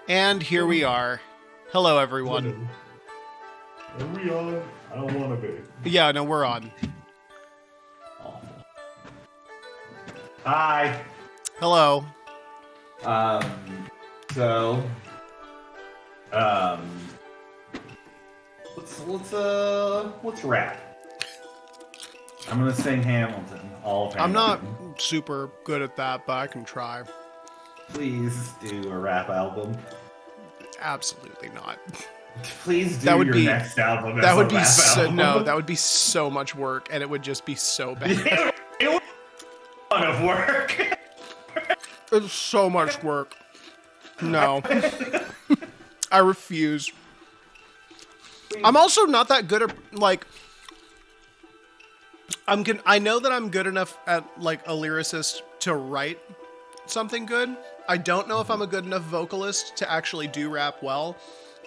And here we are. Hello, everyone. Are we on? I don't want to be. Yeah, no, we're on. Awful. Hi. Hello. So, let's rap. I'm gonna sing Hamilton. All of Hamilton. I'm not super good at that, but I can try. Please do a rap album. Absolutely not. Please do That would your be- next album. That as would a be rap so, album. no, that would be so much work, and it would just be so bad. It would be a ton of work. It's so much work. No. I refuse. I'm also not that good at, like, I know that I'm good enough at, like, a lyricist to write something good. I don't know if I'm a good enough vocalist to actually do rap well.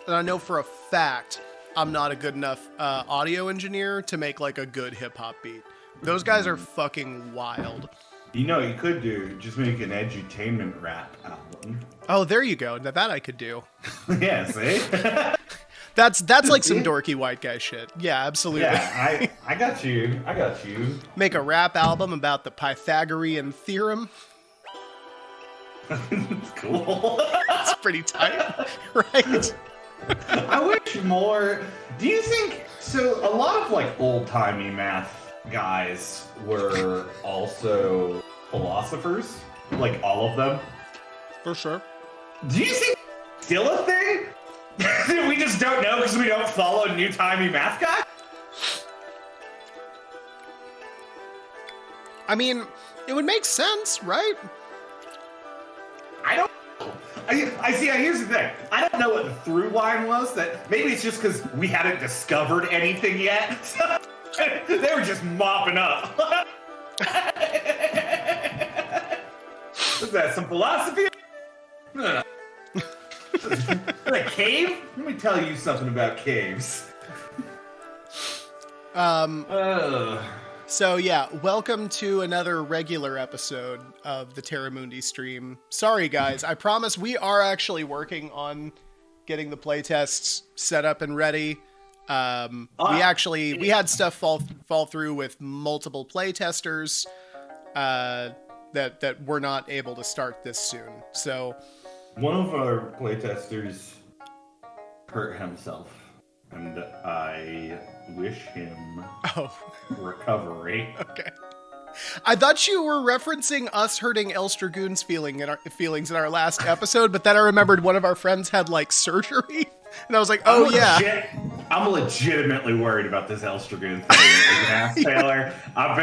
And I know for a fact I'm not a good enough audio engineer to make, like, a good hip-hop beat. Those guys are fucking wild. You know, you could just make an edutainment rap album. Oh, there you go. Now that I could do. Yeah, see? That's like some dorky white guy shit. Yeah, absolutely. Yeah, I got you. I got you. Make a rap album about the Pythagorean theorem. Cool. It's pretty tight, right? I wish more. Do you think so? A lot of like old-timey math guys were also philosophers, like all of them. For sure. Do you think it's still a thing? We just don't know because we don't follow new-timey math guys? I mean, it would make sense, right? I don't know. I see. Here's the thing. I don't know what the through line was. That maybe it's just because we hadn't discovered anything yet. So they were just mopping up. Was that some philosophy? A cave? Let me tell you something about caves. So yeah, welcome to another regular episode of the Terramundi stream. Sorry guys, I promise we are actually working on getting the playtests set up and ready. We had stuff fall through with multiple playtesters that we're not able to start this soon. So one of our playtesters hurt himself, and I wish him recovery. Okay. I thought you were referencing us hurting Elstragoon's feelings in our last episode, but then I remembered one of our friends had like surgery, and I was like, "Oh yeah." I'm legitimately worried about this Elstragoon thing. As an ass Taylor, I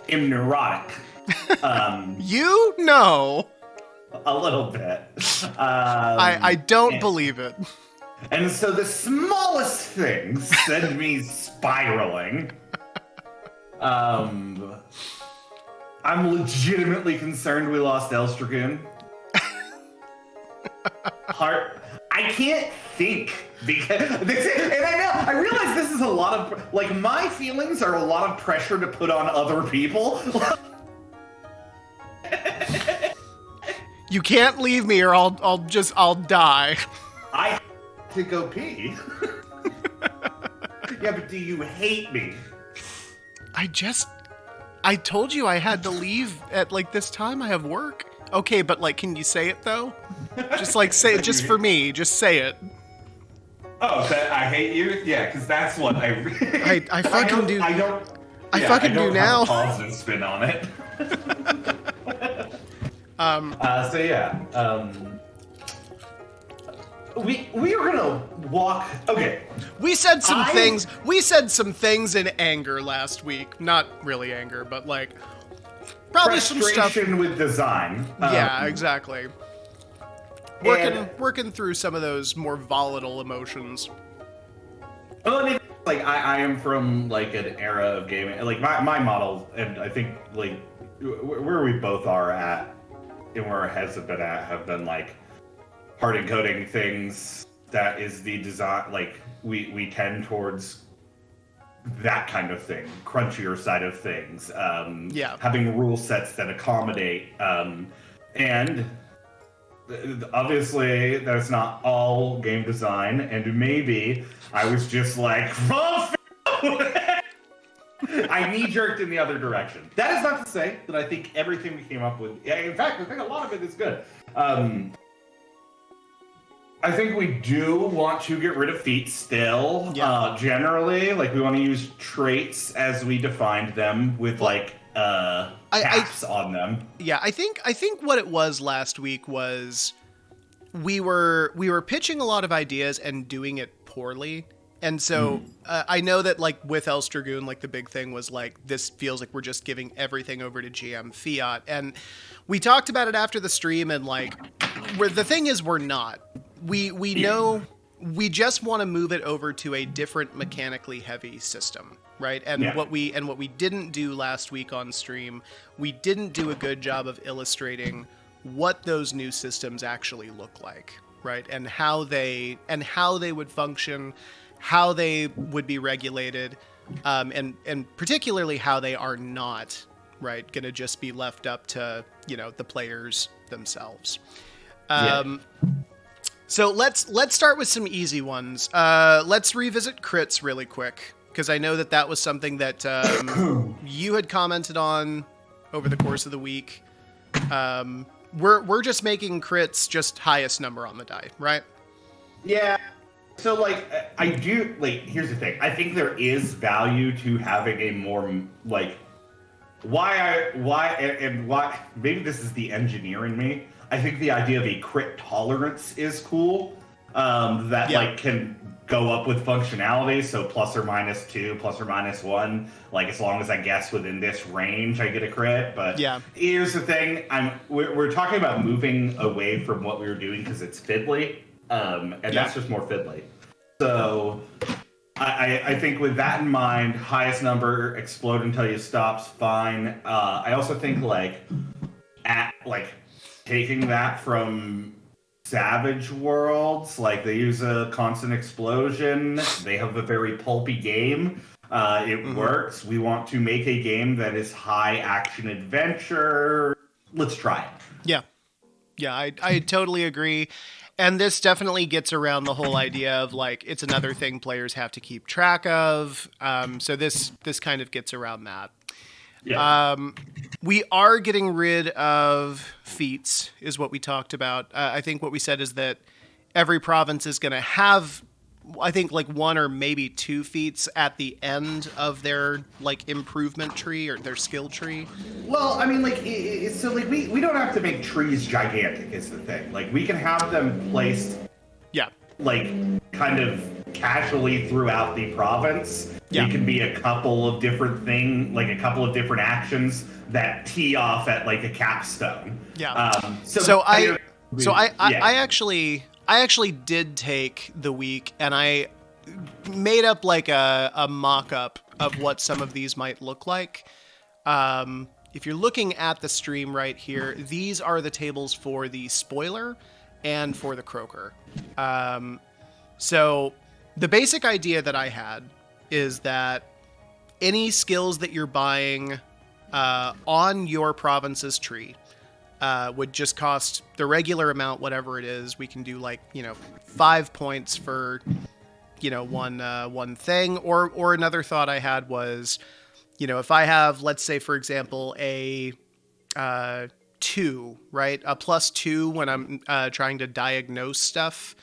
am neurotic. You know. A little bit. I don't believe it. And so the smallest things send me spiraling. I'm legitimately concerned we lost Elstragoon. I can't think because I realize this is a lot of like my feelings are a lot of pressure to put on other people. You can't leave me or I'll die. I have to go pee. Yeah, but do you hate me? I told you I had to leave at like this time. I have work. Okay, but like, can you say it though? Just like say it just for me. Just say it. Oh, that I hate you? Yeah, because that's what I fucking do. I fucking do now. Have a positive spin on it. So yeah. We are gonna walk. Okay. We said some things. We said some things in anger last week. Not really anger, but like probably some stuff. Frustration with design. Yeah, exactly. Working through some of those more volatile emotions. Well, I mean, like I am from like an era of gaming. Like my model, and I think like where we both are at, and where our heads have been like hard encoding things. That is the design. Like we tend towards that kind of thing, crunchier side of things. Yeah. Having rule sets that accommodate And obviously, that's not all game design, and maybe I was just like, I knee-jerked in the other direction. That is not to say that I think everything we came up with... In fact, I think a lot of it is good. I think we do want to get rid of feats still, generally. Like, we want to use traits as we defined them with, caps on them. Yeah, I think what it was last week was we were pitching a lot of ideas and doing it poorly. And so I know that, like, with El Dragoon, like, the big thing was, like, this feels like we're just giving everything over to GM Fiat. And we talked about it after the stream, and, like, the thing is we're not. We know we just want to move it over to a different mechanically heavy system, right? And what we didn't do last week on stream, we didn't do a good job of illustrating what those new systems actually look like, right? And how they would function, how they would be regulated, and particularly how they are not, right, going to just be left up to, the players themselves. So let's start with some easy ones. Let's revisit crits really quick, because I know that was something that you had commented on over the course of the week. We're just making crits just highest number on the die, right? Yeah. So, like, I do, like, here's the thing. I think there is value to having a more, like, why, maybe this is the engineer in me. I think the idea of a crit tolerance is cool. Like, can go up with functionality. So ±2, ±1. Like, as long as I guess within this range, I get a crit. But here's the thing. We're talking about moving away from what we were doing because it's fiddly. And that's just more fiddly. So I think with that in mind, highest number, explode until you stop's fine. I also think taking that from Savage Worlds, like they use a constant explosion. They have a very pulpy game. It works. We want to make a game that is high action adventure. Let's try it. Yeah, I totally agree. And this definitely gets around the whole idea of, like, it's another thing players have to keep track of. So this kind of gets around that. Yeah. We are getting rid of feats, is what we talked about. I think what we said is that every province is going to have, I think, like, one or maybe two feats at the end of their, like, improvement tree or their skill tree. Well, I mean, like, so, like, we don't have to make trees gigantic is the thing. Like, we can have them placed, like, kind of casually throughout the province. It can be a couple of different actions that tee off at, like, a capstone. I actually did take the week and I made up, like, a mock-up of what some of these might look like. If you're looking at the stream right here, these are the tables for the spoiler and for the croaker. So the basic idea that I had is that any skills that you're buying on your province's tree would just cost the regular amount, whatever it is. We can do, like, 5 points for, one thing. Or another thought I had was, if I have, let's say, for example, a 2, right? A +2 when I'm trying to diagnose stuff.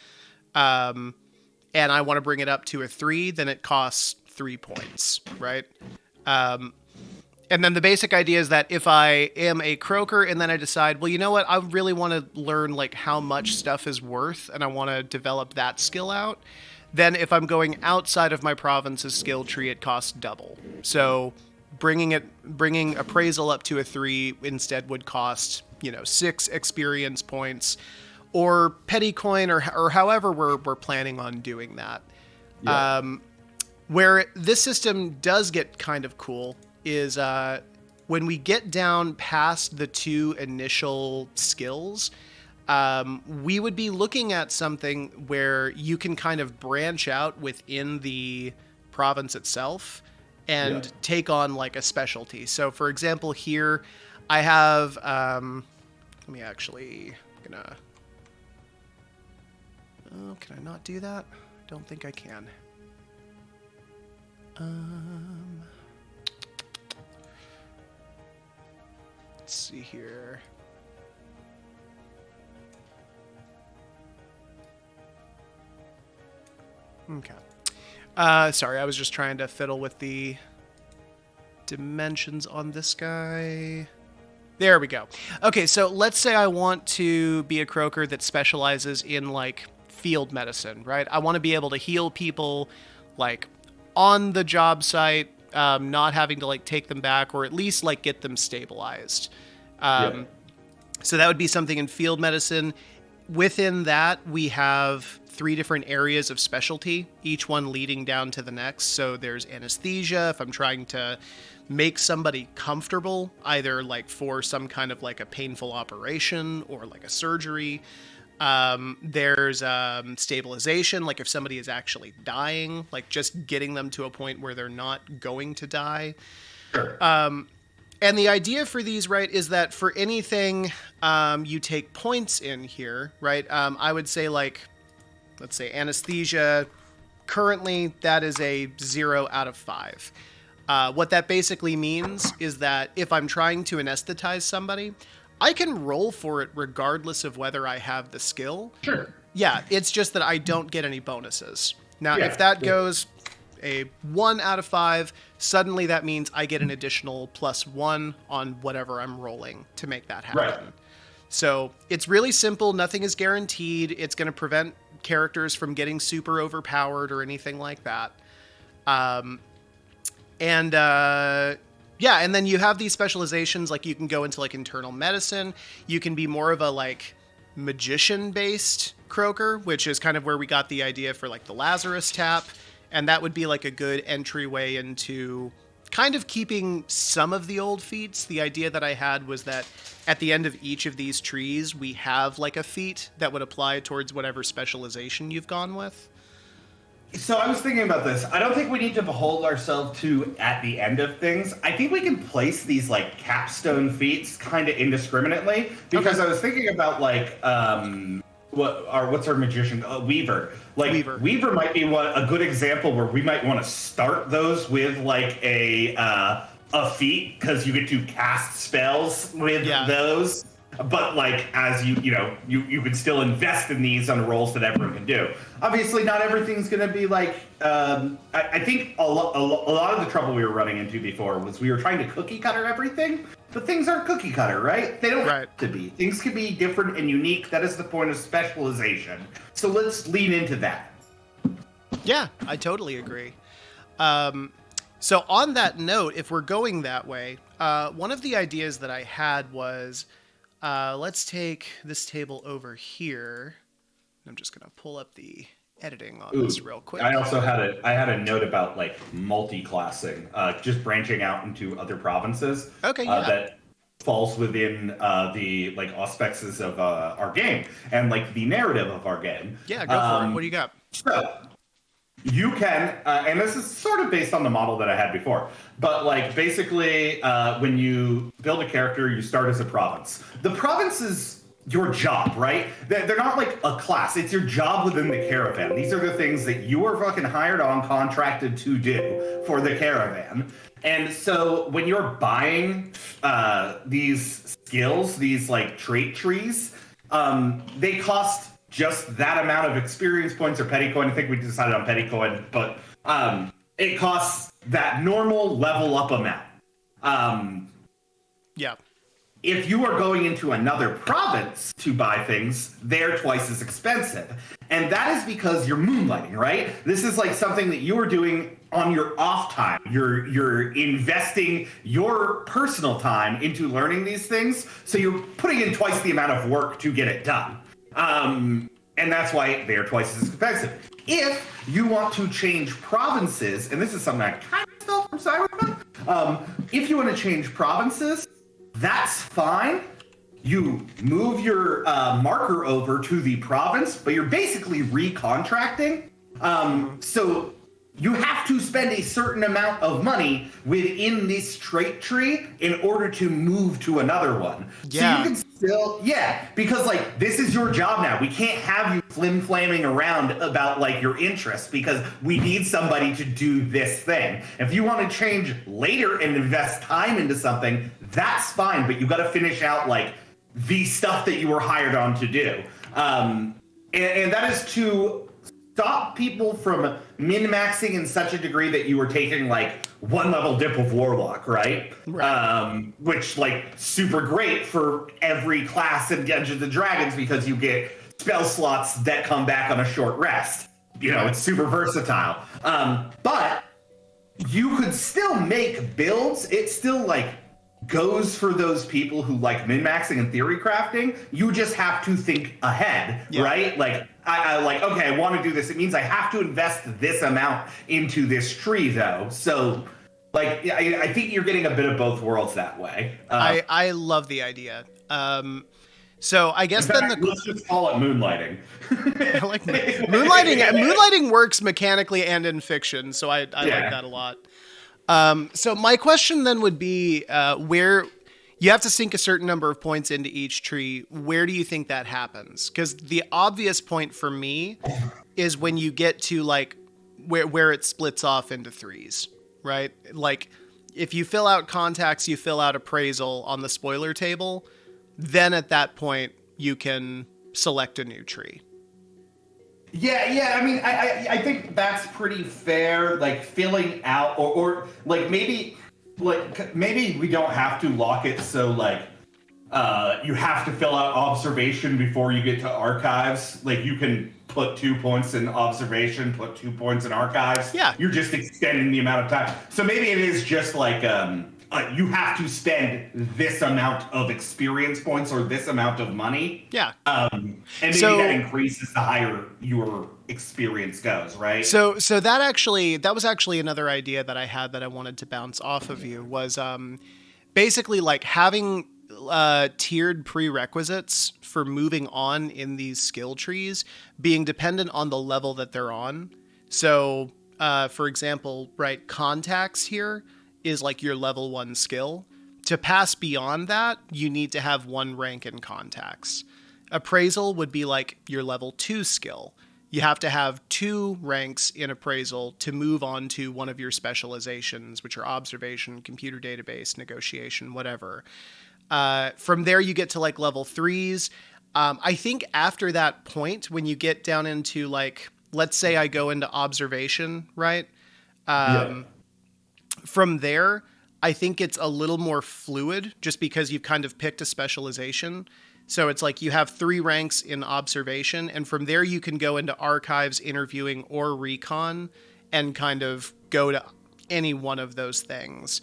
And I want to bring it up to a 3, then it costs 3 points, right? And then the basic idea is that if I am a croaker and then I decide, well, you know what, I really want to learn, like, how much stuff is worth, and I want to develop that skill out, then if I'm going outside of my province's skill tree, it costs double. So bringing appraisal up to a 3 instead would cost, 6 experience points, or petty coin, or however we're planning on doing that. Where this system does get kind of cool is when we get down past the 2 initial skills, we would be looking at something where you can kind of branch out within the province itself and take on, like, a specialty. So, for example, here I have Let me actually gonna. Oh, can I not do that? Don't think I can. Let's see here. Okay. Sorry, I was just trying to fiddle with the dimensions on this guy. There we go. Okay, so let's say I want to be a croaker that specializes in, like, field medicine, right? I want to be able to heal people, like, on the job site, not having to, like, take them back, or at least, like, get them stabilized. So that would be something in field medicine. Within that, we have 3 different areas of specialty, each one leading down to the next. So there's anesthesia, if I'm trying to make somebody comfortable, either like for some kind of like a painful operation or like a surgery. There's stabilization, like if somebody is actually dying, like just getting them to a point where they're not going to die. Sure. And the idea for these, right, is that for anything you take points in here, right, I would say, like, let's say anesthesia, currently that is a 0 out of 5. What that basically means is that if I'm trying to anesthetize somebody, I can roll for it regardless of whether I have the skill. Sure. Yeah, it's just that I don't get any bonuses. Now, if that goes a 1 out of 5, suddenly that means I get an additional +1 on whatever I'm rolling to make that happen. Right. So it's really simple. Nothing is guaranteed. It's going to prevent characters from getting super overpowered or anything like that. Yeah, and then you have these specializations, like you can go into like internal medicine. You can be more of a like magician-based croaker, which is kind of where we got the idea for like the Lazarus tap. And that would be like a good entryway into kind of keeping some of the old feats. The idea that I had was that at the end of each of these trees, we have like a feat that would apply towards whatever specialization you've gone with. So I was thinking about this. I don't think we need to behold ourselves to at the end of things. I think we can place these like capstone feats kind of indiscriminately, because I was thinking about like what's our magician? Weaver. Like Weaver might be a good example where we might want to start those with like a feat, because you get to cast spells with those. But like as you can still invest in these on rolls that everyone can do. Obviously, not everything's going to be like. I think a lot of the trouble we were running into before was we were trying to cookie cutter everything, but things aren't cookie cutter, right? They don't have to be. Things can be different and unique. That is the point of specialization. So let's lean into that. Yeah, I totally agree. So on that note, if we're going that way, one of the ideas that I had was. Let's take this table over here. I'm just going to pull up the editing on this real quick. I also had a note about like multi-classing, just branching out into other provinces. Okay, yeah. That falls within the like auspices of our game and like the narrative of our game. Yeah, go for it. What do you got? So you can, and this is sort of based on the model that I had before, but like basically when you build a character, you start as a province. The province is your job, right? They're not like a class. It's your job within the caravan. These are the things that you are fucking hired on, contracted to do for the caravan. And so when you're buying these skills, these like trait trees, they cost just that amount of experience points or petty coin. I think we decided on petty coin, but it costs that normal level up amount. Yeah. If you are going into another province to buy things, they're twice as expensive. And that is because you're moonlighting, right? This is like something that you are doing on your off time. You're investing your personal time into learning these things. So you're putting in twice the amount of work to get it done. And that's why they're twice as expensive. If you want to change provinces, and this is something I kind of stole from Cyberpunk, if you want to change provinces, that's fine. You move your marker over to the province, but you're basically recontracting. So you have to spend a certain amount of money within this trait tree in order to move to another one. Yeah. So you can still, because like this is your job now. We can't have you flim-flamming around about like your interests because we need somebody to do this thing. If you want to change later and invest time into something, that's fine, but you got to finish out like the stuff that you were hired on to do. And that is to stop people from min-maxing in such a degree that you were taking like one level dip of Warlock, right? Which like super great for every class in Dungeons and Dragons because you get spell slots that come back on a short rest. You know, it's super versatile. But you could still make builds. It still like goes for those people who like min-maxing and theory crafting. You just have to think ahead, right? Like I like, okay, I want to do this. It means I have to invest this amount into this tree though. So like, I think you're getting a bit of both worlds that way. I love the idea. So I guess then let's just call it moonlighting. I like moonlighting. Moonlighting works mechanically and in fiction, so I like that a lot. So my question then would be, where you have to sink a certain number of points into each tree. Where do you think that happens? Because the obvious point for me is when you get to like where it splits off into threes, right? Like if you fill out contacts, you fill out appraisal on the spoiler table, then at that point you can select a new tree. Yeah. I mean, I think that's pretty fair. Like filling out, or like maybe we don't have to lock it so like you have to fill out observation before you get to archives. Like you can put 2 points in observation, put 2 points in archives. Yeah, you're just extending the amount of time. So maybe it is just like you have to spend this amount of experience points or this amount of money. Yeah. And maybe that increases the higher your experience goes, right? So that was actually another idea that I had that I wanted to bounce off of you was basically like having tiered prerequisites for moving on in these skill trees being dependent on the level that they're on. So for example, right, contacts here is like your level 1 skill. To pass beyond that, you need to have 1 rank in contacts. Appraisal would be like your level 2 skill. You have to have 2 ranks in appraisal to move on to one of your specializations, which are observation, computer database, negotiation, whatever. From there, you get to like level 3s. I think after that point, when you get down into like, let's say I go into observation, right? From there, I think it's a little more fluid just because you've kind of picked a specialization. So it's like you have 3 ranks in observation, and from there you can go into archives, interviewing, or recon, and kind of go to any one of those things.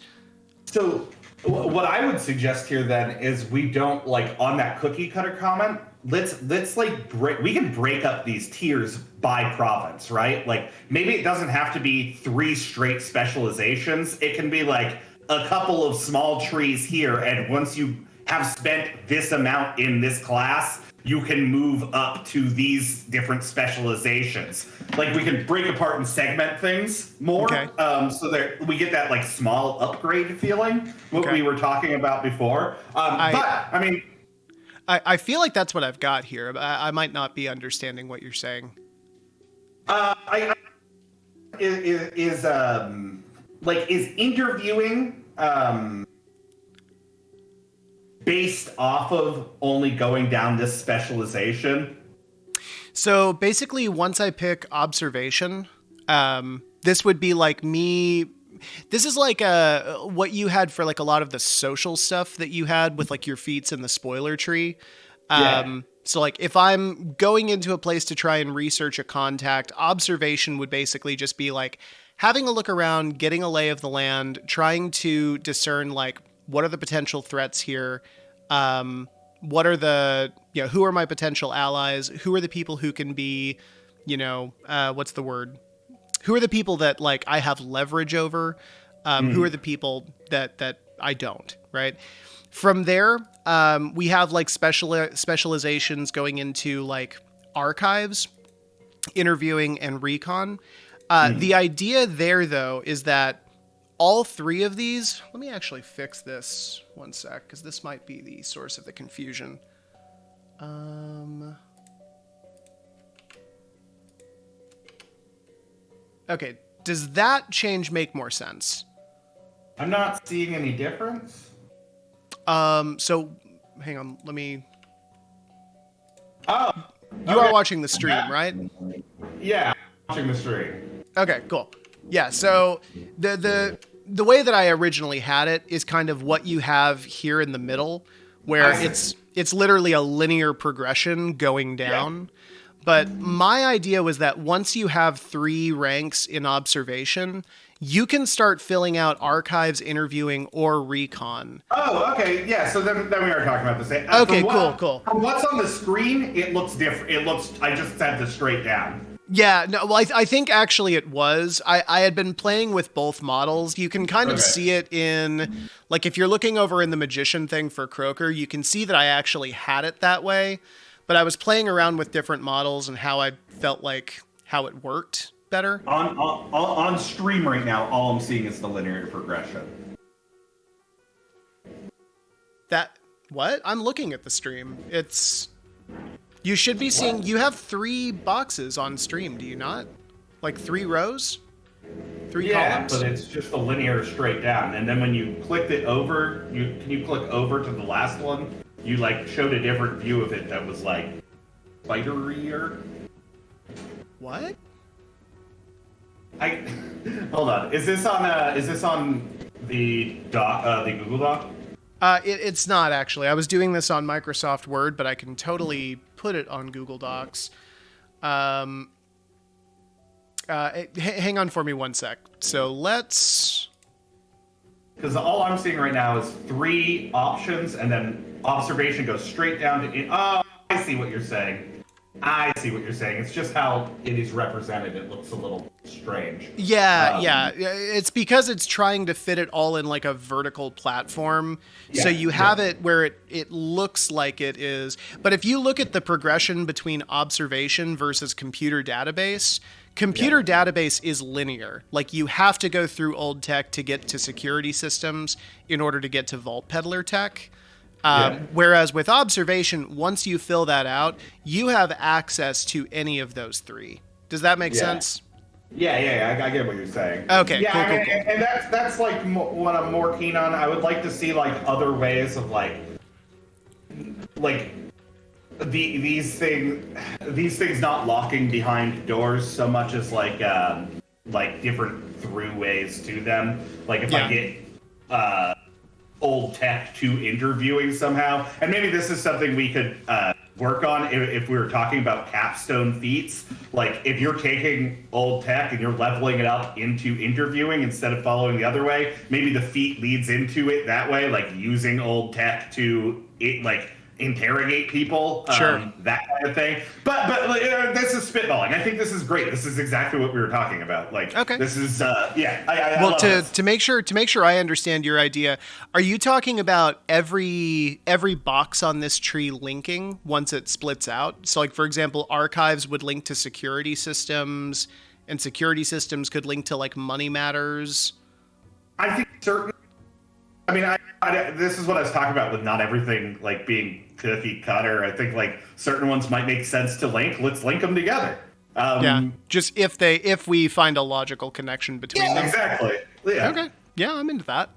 So what I would suggest here then is we don't like on that cookie cutter comment. Let's like we can break up these tiers by province, right? Like maybe it doesn't have to be 3 straight specializations. It can be like a couple of small trees here, and once you have spent this amount in this class, you can move up to these different specializations. Like we can break apart and segment things more, so that we get that like small upgrade feeling, what we were talking about before. But I mean, I feel like that's what I've got here. I might not be understanding what you're saying. Is interviewing based off of only going down this specialization? So basically, once I pick observation, this would be like me. This is like what you had for like a lot of the social stuff that you had with like your feats in the spoiler tree. So like if I'm going into a place to try and research a contact, observation would basically just be like having a look around, getting a lay of the land, trying to discern like what are the potential threats here. What are the, who are my potential allies? Who are the people who can be, what's the word? Who are the people that like I have leverage over? Who are the people that I don't, right? From there, we have like specializations going into like archives, interviewing, and recon. The idea there, though, is that all three of these... Let me actually fix this one sec, because this might be the source of the confusion. Okay, does that change make more sense? I'm not seeing any difference. So, hang on, let me... Oh! You are watching the stream, right? Yeah, I'm watching the stream. Okay, cool. Yeah, so the way that I originally had it is kind of what you have here in the middle, where it's literally a linear progression going down. Yeah. But my idea was that once you have 3 ranks in observation, you can start filling out archives, interviewing, or recon. Oh, okay. Yeah, so then we are talking about the same. Okay, cool. From what's on the screen, it looks different. It looks, I just had this straight down. Yeah, no, well, I think actually it was. I had been playing with both models. You can kind of see it in, like, if you're looking over in the Magician thing for Croaker, you can see that I actually had it that way. But I was playing around with different models and how I felt like how it worked better. On stream right now, all I'm seeing is the linear progression. What? I'm looking at the stream. You should be seeing, you have 3 boxes on stream, do you not? Like 3 rows? 3 columns? Yeah, but it's just a linear straight down. And then when you clicked it over, can you click over to the last one? You like showed a different view of it that was like spider-ier. What? Hold on. Is this on the Google Doc? It's not actually. I was doing this on Microsoft Word, but I can totally put it on Google Docs. Hang on for me one sec. So let's... Because all I'm seeing right now is 3 options, and then observation goes straight down to... Oh, I see what you're saying. It's just how it is represented. It looks a little strange. Yeah. It's because it's trying to fit it all in like a vertical platform. Yeah, so you have it where it looks like it is. But if you look at the progression between observation versus computer database is linear. Like you have to go through old tech to get to security systems in order to get to Vault Peddler tech. Whereas with observation, once you fill that out, you have access to any of those 3. Does that make sense? Yeah, I get what you're saying. Okay, cool. And that's like what I'm more keen on. I would like to see like other ways of like these things not locking behind doors so much as like different throughways to them. Like if I get old tech to interviewing somehow, and maybe this is something we could work on if we were talking about capstone feats. Like if you're taking old tech and you're leveling it up into interviewing instead of following the other way, maybe the feat leads into it that way, like using old tech to interrogate people, that kind of thing. But this is spitballing. I think this is great. This is exactly what we were talking about. Like, this is I to make sure I understand your idea, are you talking about every box on this tree linking once it splits out? So, like for example, archives would link to security systems, and security systems could link to like money matters. I think certain. I mean, this is what I was talking about with not everything like being cookie cutter. I think like certain ones might make sense to link. Let's link them together. Just if we find a logical connection between them. Exactly. Yeah. Okay. Yeah, I'm into that.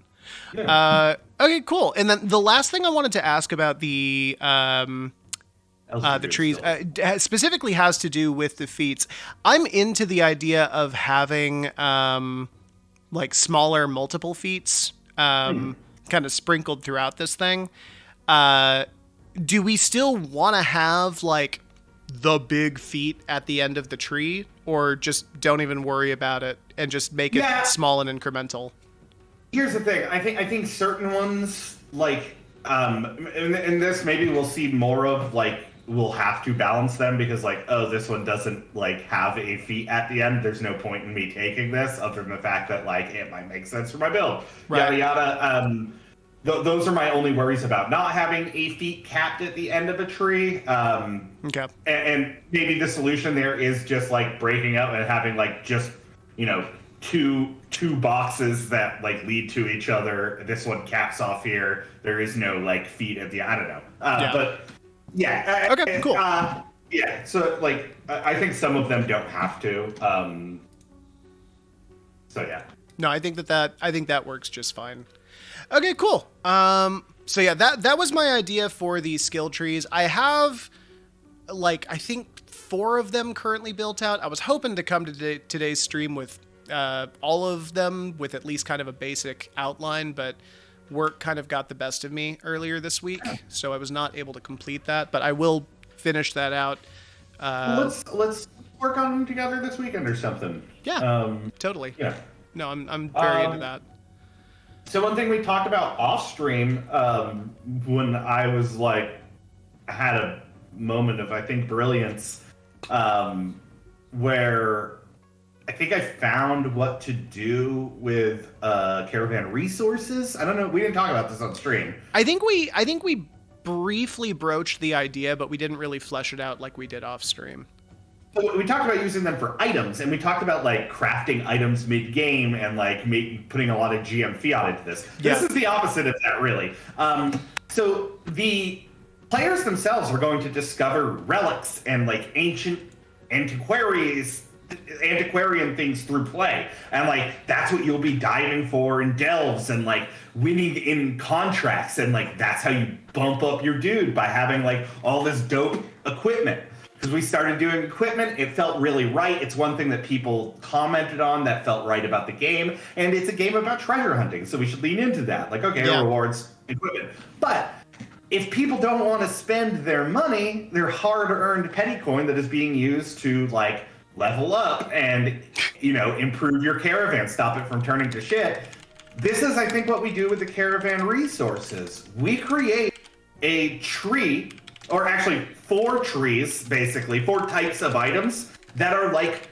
Yeah. Okay, cool. And then the last thing I wanted to ask about the trees specifically has to do with the feats. I'm into the idea of having like smaller multiple feats. Kind of sprinkled throughout this thing. Do we still want to have like the big feat at the end of the tree, or just don't even worry about it and just make it small and incremental? Here's the thing. I think certain ones like in this maybe we'll see more of like we'll have to balance them because like, oh, this one doesn't like have a feat at the end. There's no point in me taking this other than the fact that like it might make sense for my build. Yada yada. Those are my only worries about not having a feat capped at the end of a tree. Okay. And maybe the solution there is just like breaking up and having like just two boxes that like lead to each other. This one caps off here. There is no like feet at the. I don't know. But yeah. Okay. Cool. Yeah. So like, I think some of them don't have to. So yeah. No, I think that works just fine. Okay, cool. So yeah, that was my idea for the skill trees. I have, like, I think 4 of them currently built out. I was hoping to come to today's stream with all of them with at least kind of a basic outline, but work kind of got the best of me earlier this week, so I was not able to complete that. But I will finish that out. Let's work on them together this weekend or something. Yeah, totally. Yeah. No, I'm very into that. So one thing we talked about off stream, when I was like, had a moment of, I think, brilliance, where I think I found what to do with caravan resources. I don't know. We didn't talk about this on stream. I think we briefly broached the idea, but we didn't really flesh it out like we did off stream. So we talked about using them for items, and we talked about like crafting items mid-game and like putting a lot of GM fiat into this. Yeah. This is the opposite of that, really. So the players themselves are going to discover relics and like ancient antiquarian things through play, and like that's what you'll be diving for in delves and like winning in contracts, and like that's how you bump up your dude, by having like all this dope equipment. Because we started doing equipment, it felt really right. It's one thing that people commented on that felt right about the game, and it's a game about treasure hunting, so we should lean into that. Like, okay, rewards, equipment. But if people don't want to spend their money, their hard-earned petty coin that is being used to like level up and, improve your caravan, stop it from turning to shit. This is, I think, what we do with the caravan resources. We create a tree, or actually 4 trees, basically, 4 types of items that are like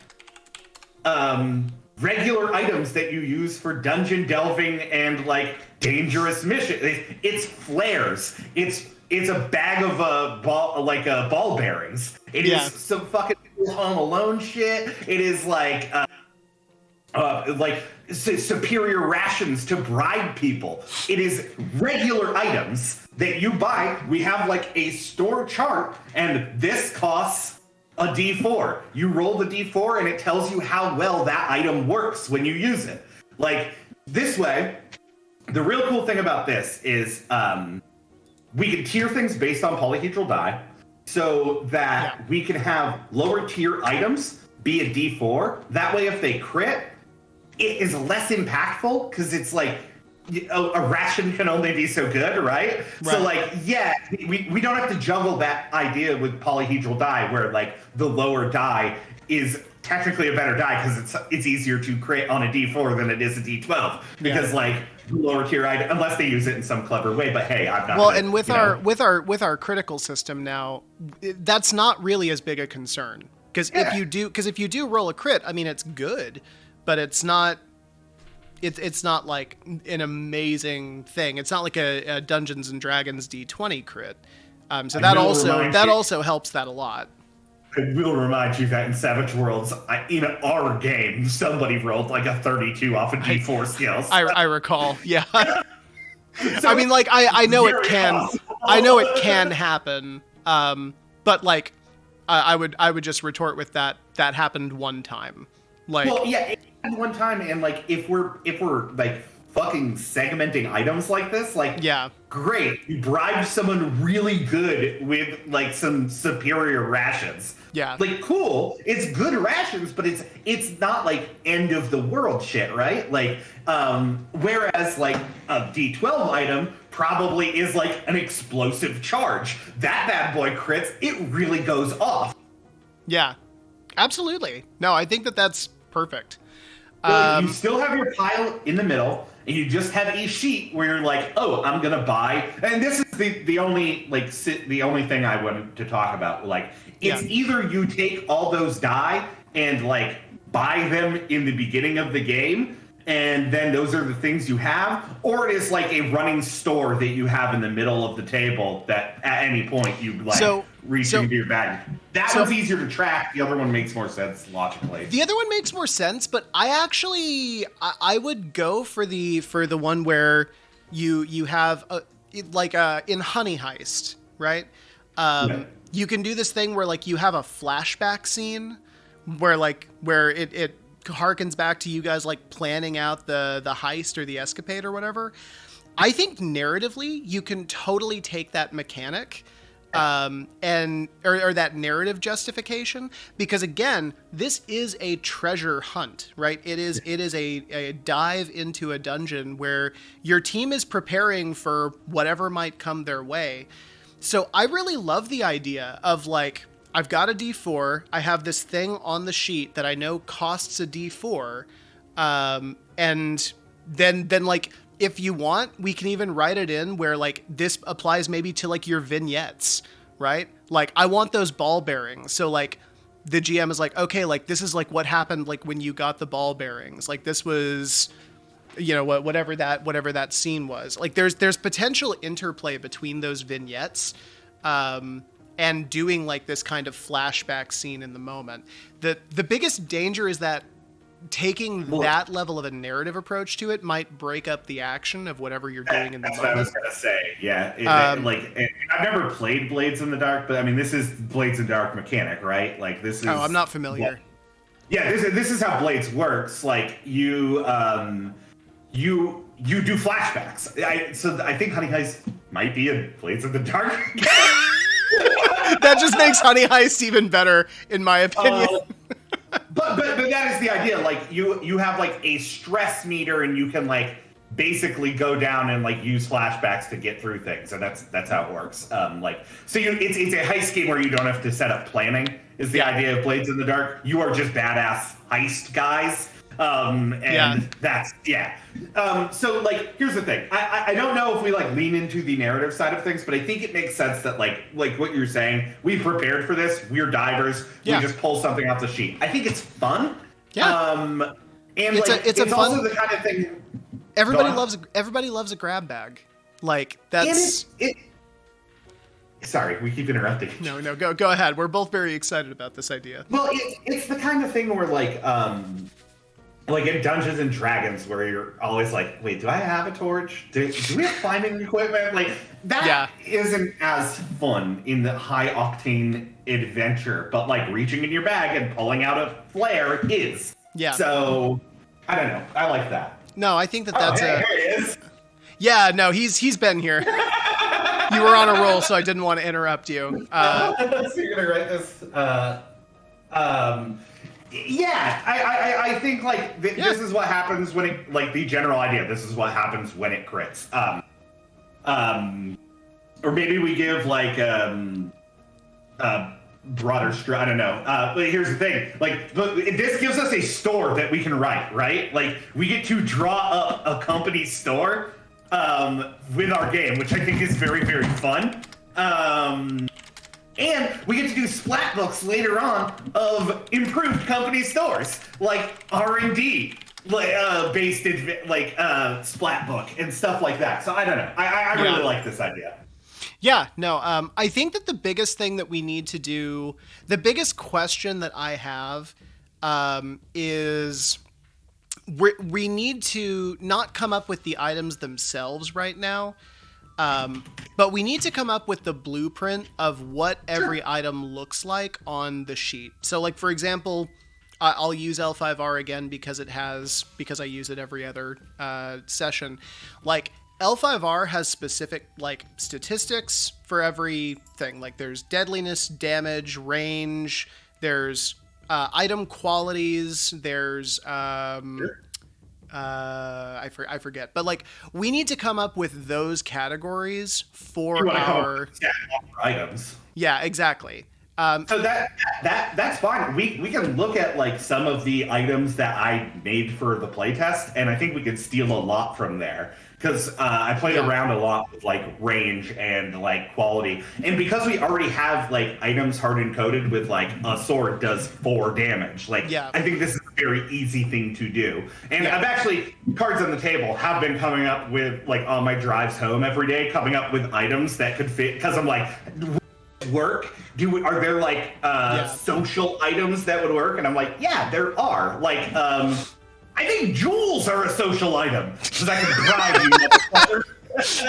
regular items that you use for dungeon delving and like dangerous missions. It's flares. It's a bag of ball bearings. It is some fucking Home Alone shit. It is like superior rations to bribe people. It is regular items that you buy. We have like a store chart, and this costs a D4. You roll the D4 and it tells you how well that item works when you use it. Like, this way, the real cool thing about this is we can tier things based on polyhedral die, so that we can have lower tier items be a D4. That way, if they crit, it is less impactful, because it's like a ration can only be so good, right? So like, we don't have to juggle that idea with polyhedral die, where like the lower die is technically a better die because it's easier to crit on a D4 than it is a D12, because like lower tier item, unless they use it in some clever way. But hey, I'm not. Well, and with our critical system now, that's not really as big a concern, because if you do roll a crit, I mean, it's good, but it's not. It's not like an amazing thing. It's not like a Dungeons and Dragons D20 crit. So that also helps that a lot. I will remind you that in Savage Worlds, in our game, somebody rolled like a 32 off of D4 skills. I recall, yeah. So I mean, like, I know it can, I know it can happen, but like, I would just retort with that happened one time. Like, well, yeah, it happened one time, and like, if we're like fucking segmenting items like this, like, great, you bribed someone really good with like some superior rations. Yeah, like, cool, it's good rations, but it's not like end of the world shit, right? Like, whereas like a D12 item probably is like an explosive charge. That bad boy crits, it really goes off. Yeah, absolutely. No, I think that's perfect. You still have your pile in the middle, and you just have a sheet where you're like, oh, I'm gonna buy. And this is the only thing I wanted to talk about. Like, it's either you take all those die and like buy them in the beginning of the game, and then those are the things you have, or it is like a running store that you have in the middle of the table that at any point you reach into your bag. That one's easier to track. The other one makes more sense logically. The other one makes more sense, but I would go for the one where you have in Honey Heist, right? You can do this thing where like you have a flashback scene where it harkens back to you guys like planning out the heist or the escapade or whatever. I think narratively you can totally take that mechanic or that narrative justification, because again, this is a treasure hunt, right? It is a dive into a dungeon where your team is preparing for whatever might come their way. So I really love the idea of like, I've got a D4. I have this thing on the sheet that I know costs a D4. And then like, if you want, we can even write it in where like this applies maybe to like your vignettes, right? Like I want those ball bearings. So like the GM is like, okay, like this is like what happened like when you got the ball bearings. Like this was, you know, whatever that scene was. Like there's potential interplay between those vignettes. And doing like this kind of flashback scene in the moment. The biggest danger is that taking that level of a narrative approach to it might break up the action of whatever you're doing in the moment. That's what I was gonna say. Yeah, I've never played Blades in the Dark, but I mean, this is Blades in the Dark mechanic, right? Like this is. Oh, I'm not familiar. This is how Blades works. Like you do flashbacks. So I think Honey Heist might be a Blades in the Dark. That just makes Honey Heist even better, in my opinion. But that is the idea. Like you have like a stress meter, and you can like basically go down and like use flashbacks to get through things, and that's how it works. It's a heist game where you don't have to set up planning. Is the idea of Blades in the Dark? You are just badass heist guys. So like, here's the thing. I don't know if we like lean into the narrative side of things, but I think it makes sense that like what you're saying, we prepared for this. We're divers. We just pull something off the sheet. I think it's fun. Yeah. And it's fun, also the kind of thing. Everybody loves a grab bag. Like that's. Sorry, we keep interrupting. No, go ahead. We're both very excited about this idea. Well, it's the kind of thing where like in Dungeons and Dragons, where you're always like, wait, do I have a torch? Do we have climbing equipment? Like that isn't as fun in the high octane adventure, but like reaching in your bag and pulling out a flare is. Yeah. So I don't know. I like that. No, I think that's here he is. Yeah, no, he's been here. You were on a roll, so I didn't want to interrupt you. So you're gonna write this. I think like this is what happens when it, like the general idea. This is what happens when it crits. Or maybe we give like broader I don't know. But here's the thing. Like this gives us a store that we can write, right? Like we get to draw up a company store with our game, which I think is very, very fun. And we get to do splat books later on of improved company stores, like R&D based splat book and stuff like that. So I don't know. I really like this idea. Yeah, no, I think that the biggest thing that we need to do, the biggest question that I have is we need to not come up with the items themselves right now. But we need to come up with the blueprint of what every item looks like on the sheet. So like, for example, I'll use L5R again because I use it every other session. Like L5R has specific like statistics for everything. Like there's deadliness, damage, range, there's item qualities, there's I forget, but like we need to come up with those categories for our items. Yeah, exactly. So that's fine. We can look at like some of the items that I made for the playtest, and I think we could steal a lot from there because I played around a lot with like range and like quality, and because we already have like items hard encoded with like a sword does 4 damage. Like I think this is very easy thing to do. And Yeah. I've actually, cards on the table, have been coming up with, like, on my drives home every day, coming up with items that could fit, because I'm like, work? Are there, like, social items that would work? And I'm like, yeah, there are. Like, I think jewels are a social item, because I can bribe you, motherfucker.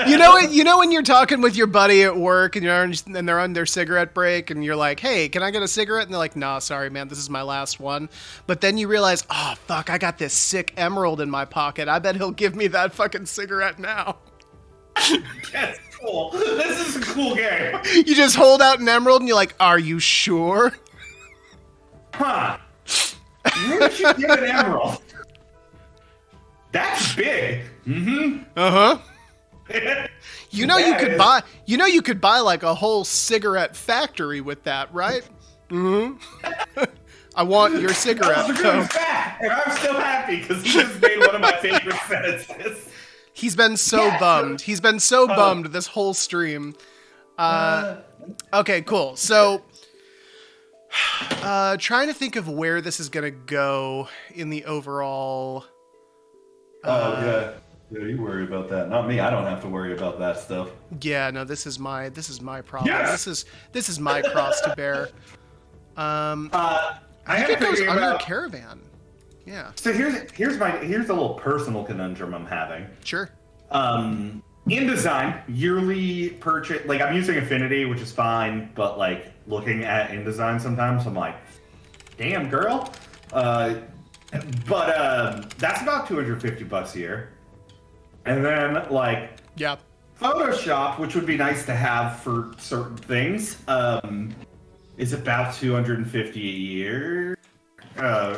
You know when you're talking with your buddy at work and they're on their cigarette break and you're like, "Hey, can I get a cigarette?" And they're like, "Nah, sorry, man, this is my last one." But then you realize, "Oh, fuck, I got this sick emerald in my pocket. I bet he'll give me that fucking cigarette now." That's cool. This is a cool game. You just hold out an emerald and you're like, "Are you sure?" Huh. Where'd you get an emerald? That's big. Mm-hmm. Uh-huh. You know you could buy like a whole cigarette factory with that, right? Mm-hmm. I want your cigarette. Fat, and I'm still happy because he just made one of my favorite sentences. He's been so bummed. He's been so bummed this whole stream. Okay, cool. So, trying to think of where this is gonna go in the overall. Yeah, you worry about that. Not me. I don't have to worry about that stuff. Yeah, no, this is my problem. Yes! This is my cross to bear. I think am it goes thinking under about caravan. Yeah. So here's a little personal conundrum I'm having. Sure. InDesign yearly purchase, like I'm using Affinity, which is fine, but like looking at InDesign sometimes I'm like, damn girl. But that's about $250 a year. And then like Yeah. Photoshop, which would be nice to have for certain things, is about $250 a year.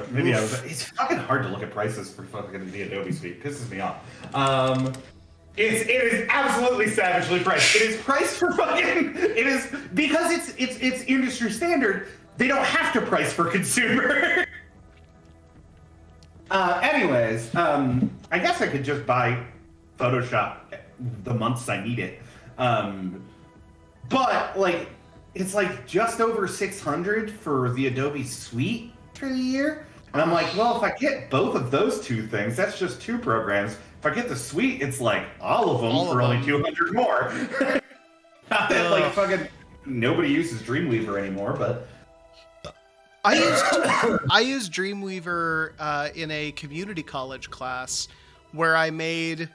Maybe it's fucking hard to look at prices for fucking the Adobe Suite. It pisses me off. It is absolutely savagely priced. It is priced for fucking. It is because it's industry standard. They don't have to price for consumer. Anyways, I guess I could just buy Photoshop the months I need it. But like, it's like just over $600 for the Adobe Suite for the year. And I'm like, well, if I get both of those two things, that's just two programs. If I get the Suite, it's like all of them for only $200 more. Not that like fucking nobody uses Dreamweaver anymore, but I used Dreamweaver in a community college class where I made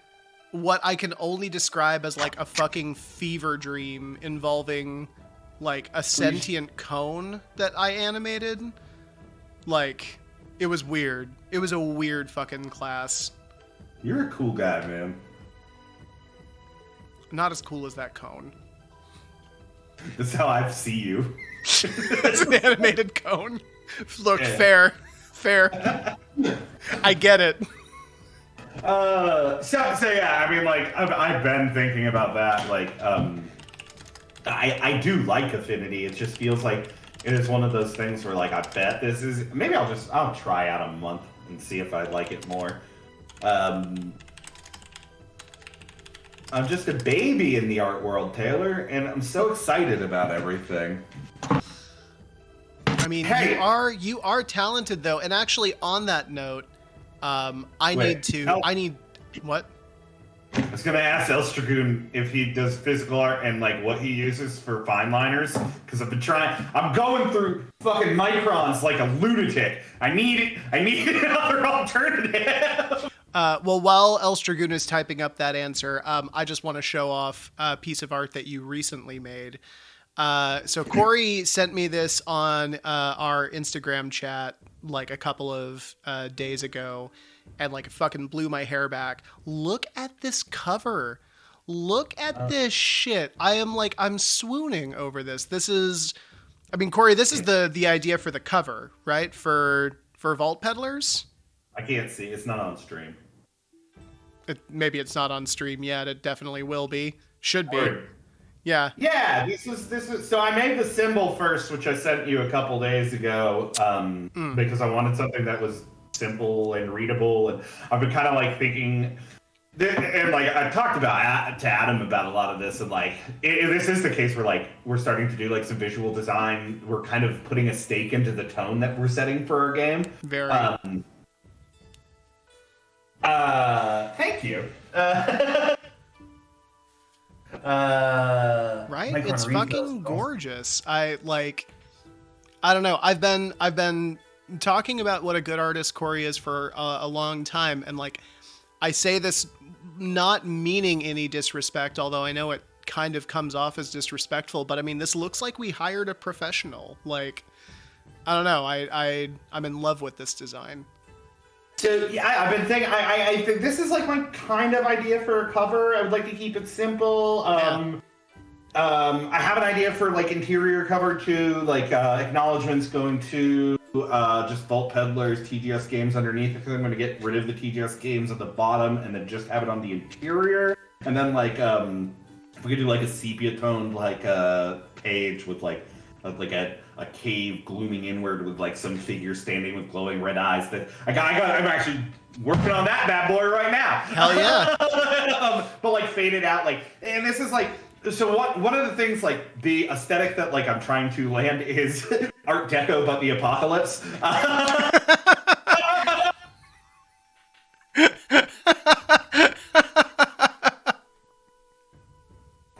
what I can only describe as like a fucking fever dream involving like a sentient cone that I animated. Like, it was weird. It was a weird fucking class. you're a cool guy, man. Not as cool as that cone. That's how I see you. It's an animated cone. Look, fair. I get it. So yeah, I mean, like, I've been thinking about that. Like, I do like Affinity. It just feels like it is one of those things where, like, I bet this is. Maybe I'll try out a month and see if I like it more. I'm just a baby in the art world, Taylor, and I'm so excited about everything. I mean, Hey. you are talented though, and actually on that note, I need what? I was gonna ask El Dragoon if he does physical art and like what he uses for fine liners, because I'm going through fucking microns like a lunatic. I need another alternative. Well, while El Dragoon is typing up that answer, I just want to show off a piece of art that you recently made. So Corey sent me this on our Instagram chat like a couple of days ago, and like it fucking blew my hair back. Look at this cover. Look at this shit. I'm swooning over this. I mean, Corey, this is the idea for the cover, right? For Vault Peddlers? I can't see. It's not on stream. Maybe it's not on stream yet. It definitely will be. Should be. Word. Yeah. Yeah, this was. So I made the symbol first, which I sent you a couple days ago, because I wanted something that was simple and readable, and I've been kind of like thinking. And like I've talked about to Adam about a lot of this, and like this is the case where like we're starting to do like some visual design. We're kind of putting a stake into the tone that we're setting for our game. Very. Thank you. Right? It's fucking gorgeous. I don't know. I've been talking about what a good artist Corey is for a long time, and like I say this not meaning any disrespect, although I know it kind of comes off as disrespectful, but I mean this looks like we hired a professional. Like I don't know. I'm in love with this design. So yeah, I've been thinking. I think this is like my kind of idea for a cover. I would like to keep it simple. I have an idea for like interior cover too, like acknowledgements going to just Vault Peddlers, TGS games underneath. Because I'm going to get rid of the TGS games at the bottom and then just have it on the interior. And then like if we could do like a sepia toned like page with like a cave glooming inward with like some figure standing with glowing red eyes. I'm actually working on that bad boy right now. Hell yeah. But like faded out, like, and this is like, so one of the things, like the aesthetic that like I'm trying to land is Art Deco, but the apocalypse. I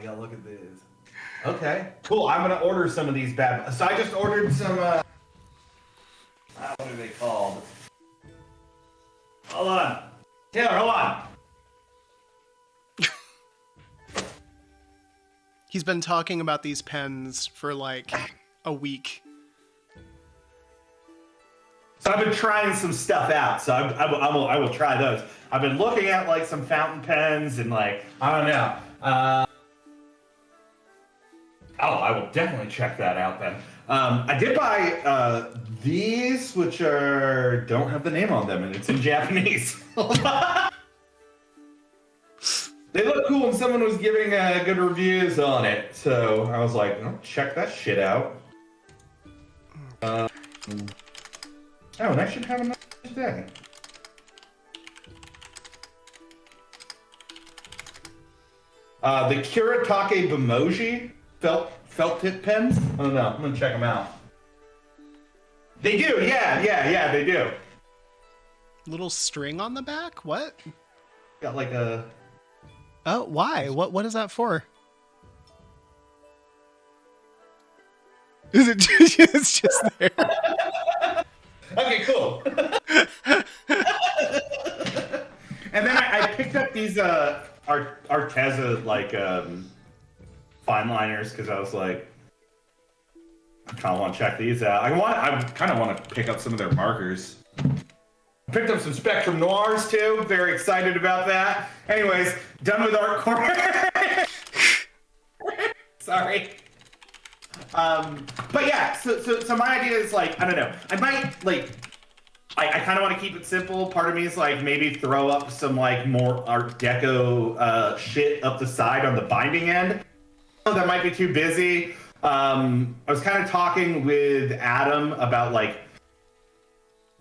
gotta look at this. Okay, cool. I'm gonna order some of these bad. So I just ordered some. What are they called? Hold on, Taylor. Hold on. He's been talking about these pens for like a week. So I've been trying some stuff out. So I will try those. I've been looking at like some fountain pens and like I don't know. I will definitely check that out then. I did buy these, which don't have the name on them, and it's in Japanese. They look cool, and someone was giving good reviews on it, so I was like, oh, check that shit out. And I should have another today. The Kuretake Bimoji felt tip pens. I don't know. I'm gonna check them out. They do, yeah, they do. Little string on the back? What? Got like a. Oh, why? What is that for? Is it just, it's just there? Okay, cool. And then I picked up these Arteza like fine liners because I was like, I kind of want to check these out. I kind of want to pick up some of their markers. I picked up some Spectrum Noirs too. Very excited about that. Anyways, done with Art Corner. Sorry. But yeah, so my idea is like, I don't know. I might like, I kind of want to keep it simple. Part of me is like maybe throw up some like more Art Deco shit up the side on the binding end. That might be too busy. I was kind of talking with Adam about like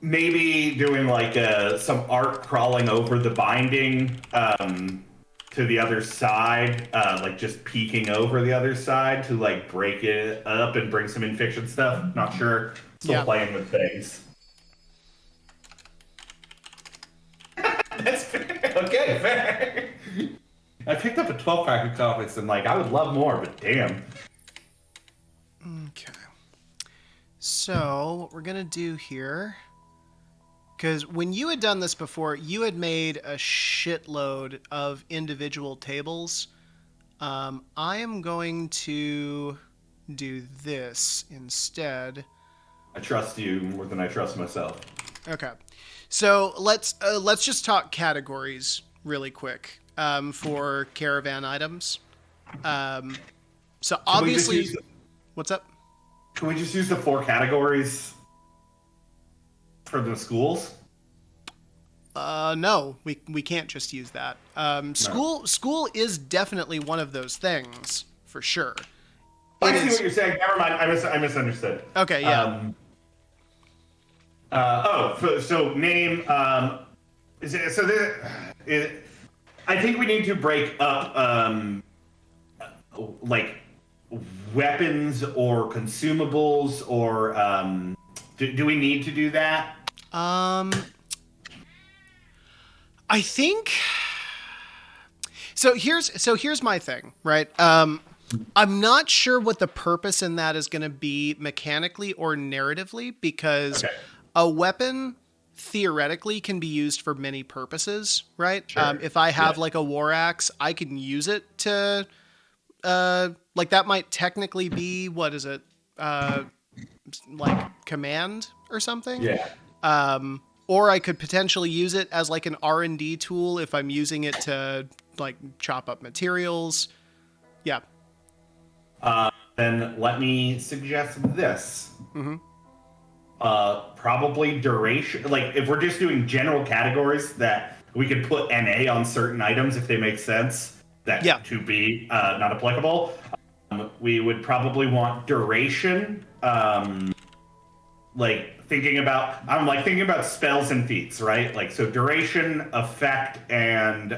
maybe doing like some art crawling over the binding to the other side, like just peeking over the other side to like break it up and bring some in-fiction stuff. Not sure. Still playing with things. That's fair. Okay, fair. I picked up a 12-pack of comics and like I would love more, but damn. Okay. So what we're gonna do here, because when you had done this before, you had made a shitload of individual tables. I am going to do this instead. I trust you more than I trust myself. Okay. So let's just talk categories really quick for caravan items. So obviously, what's up? Can we just use the 4 categories for the schools? No, we can't just use that. School is definitely one of those things for sure. I see what you're saying. Never mind. I misunderstood. Okay, yeah. So name. I I think we need to break up like weapons or consumables or do we need to do that? I think so. Here's my thing, right? I'm not sure what the purpose in that is going to be mechanically or narratively, because a weapon theoretically can be used for many purposes, right? Sure. If I have like a war axe, I can use it to, like that might technically be, what is it? Like command or something? Yeah. Or I could potentially use it as like an R&D tool if I'm using it to like chop up materials. Yeah. Then let me suggest this. Mm-hmm. Probably duration. Like if we're just doing general categories, that we could put NA on certain items if they make sense. That to be not applicable. We would probably want duration. Like thinking about spells and feats, right? Like so duration, effect, and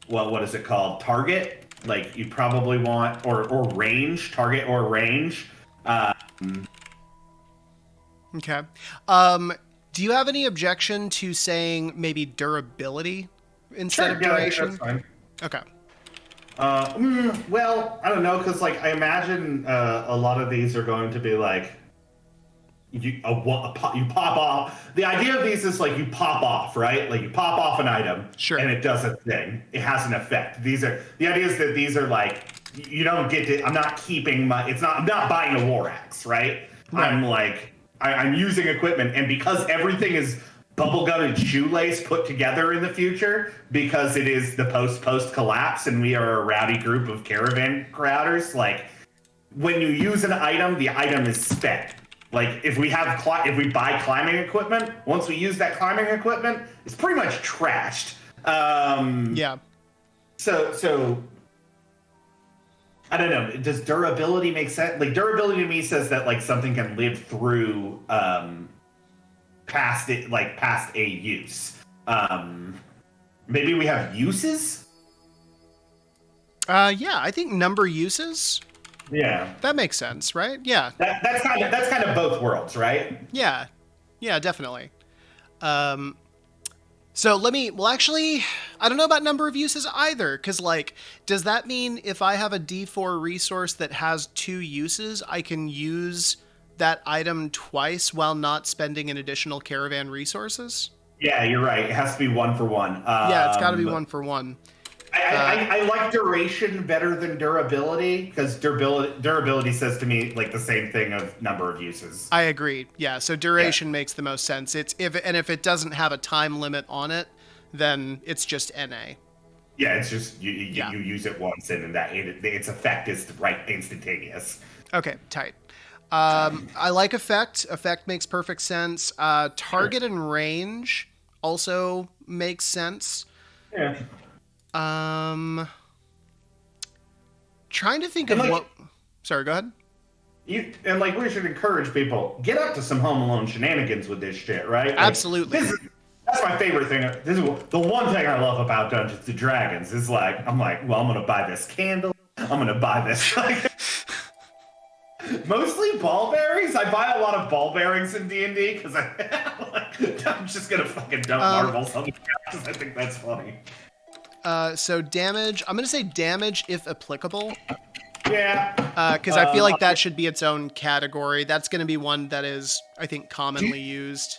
what is it called? Target. Like you probably want or range, target or range. Okay. Do you have any objection to saying maybe durability instead of duration? That's fine. Okay. Well, I don't know, because like I imagine a lot of these are going to be like you pop off. The idea of these is like you pop off, right? Like you pop off an item, sure, and it does a thing. It has an effect. The idea is that these are like you don't get to. I'm not keeping my. I'm not buying a war axe, right? I'm using equipment, and because everything is bubblegum and shoelace put together in the future, because it is the post collapse, and we are a rowdy group of caravan crowders. Like when you use an item, the item is spent. Like if we buy climbing equipment, once we use that climbing equipment, it's pretty much trashed. Yeah. So I don't know. Does durability make sense? Like durability to me says that like something can live through past a use. Maybe we have uses. Yeah, I think number uses. Yeah, that makes sense, right? Yeah, that's kind of both worlds, right? Yeah, definitely. So actually, I don't know about number of uses either, because like, does that mean if I have a D4 resource that has 2 uses, I can use that item twice while not spending an additional caravan resources? Yeah, you're right. It has to be 1 for 1. Yeah, it's got to be 1 for 1. I like duration better than durability, because durability says to me like the same thing of number of uses. I agree. Yeah, so duration makes the most sense. If it doesn't have a time limit on it, then it's just NA. Yeah, it's just you use it once, and that its effect is instantaneous. Okay, tight. I like effect. Effect makes perfect sense. Target and range also makes sense. Yeah. Trying to think of what. Sorry, go ahead. We should encourage people, get up to some Home Alone shenanigans with this shit, right? Like, absolutely. That's my favorite thing. This is the one thing I love about Dungeons and Dragons is I'm gonna buy this candle. I'm gonna buy this. Mostly ball bearings. I buy a lot of ball bearings in D&D because I'm just gonna fucking dump marbles on the ground because I think that's funny. So damage. I'm gonna say damage if applicable. Yeah. Because I feel like that should be its own category. That's gonna be one that is, I think, commonly used.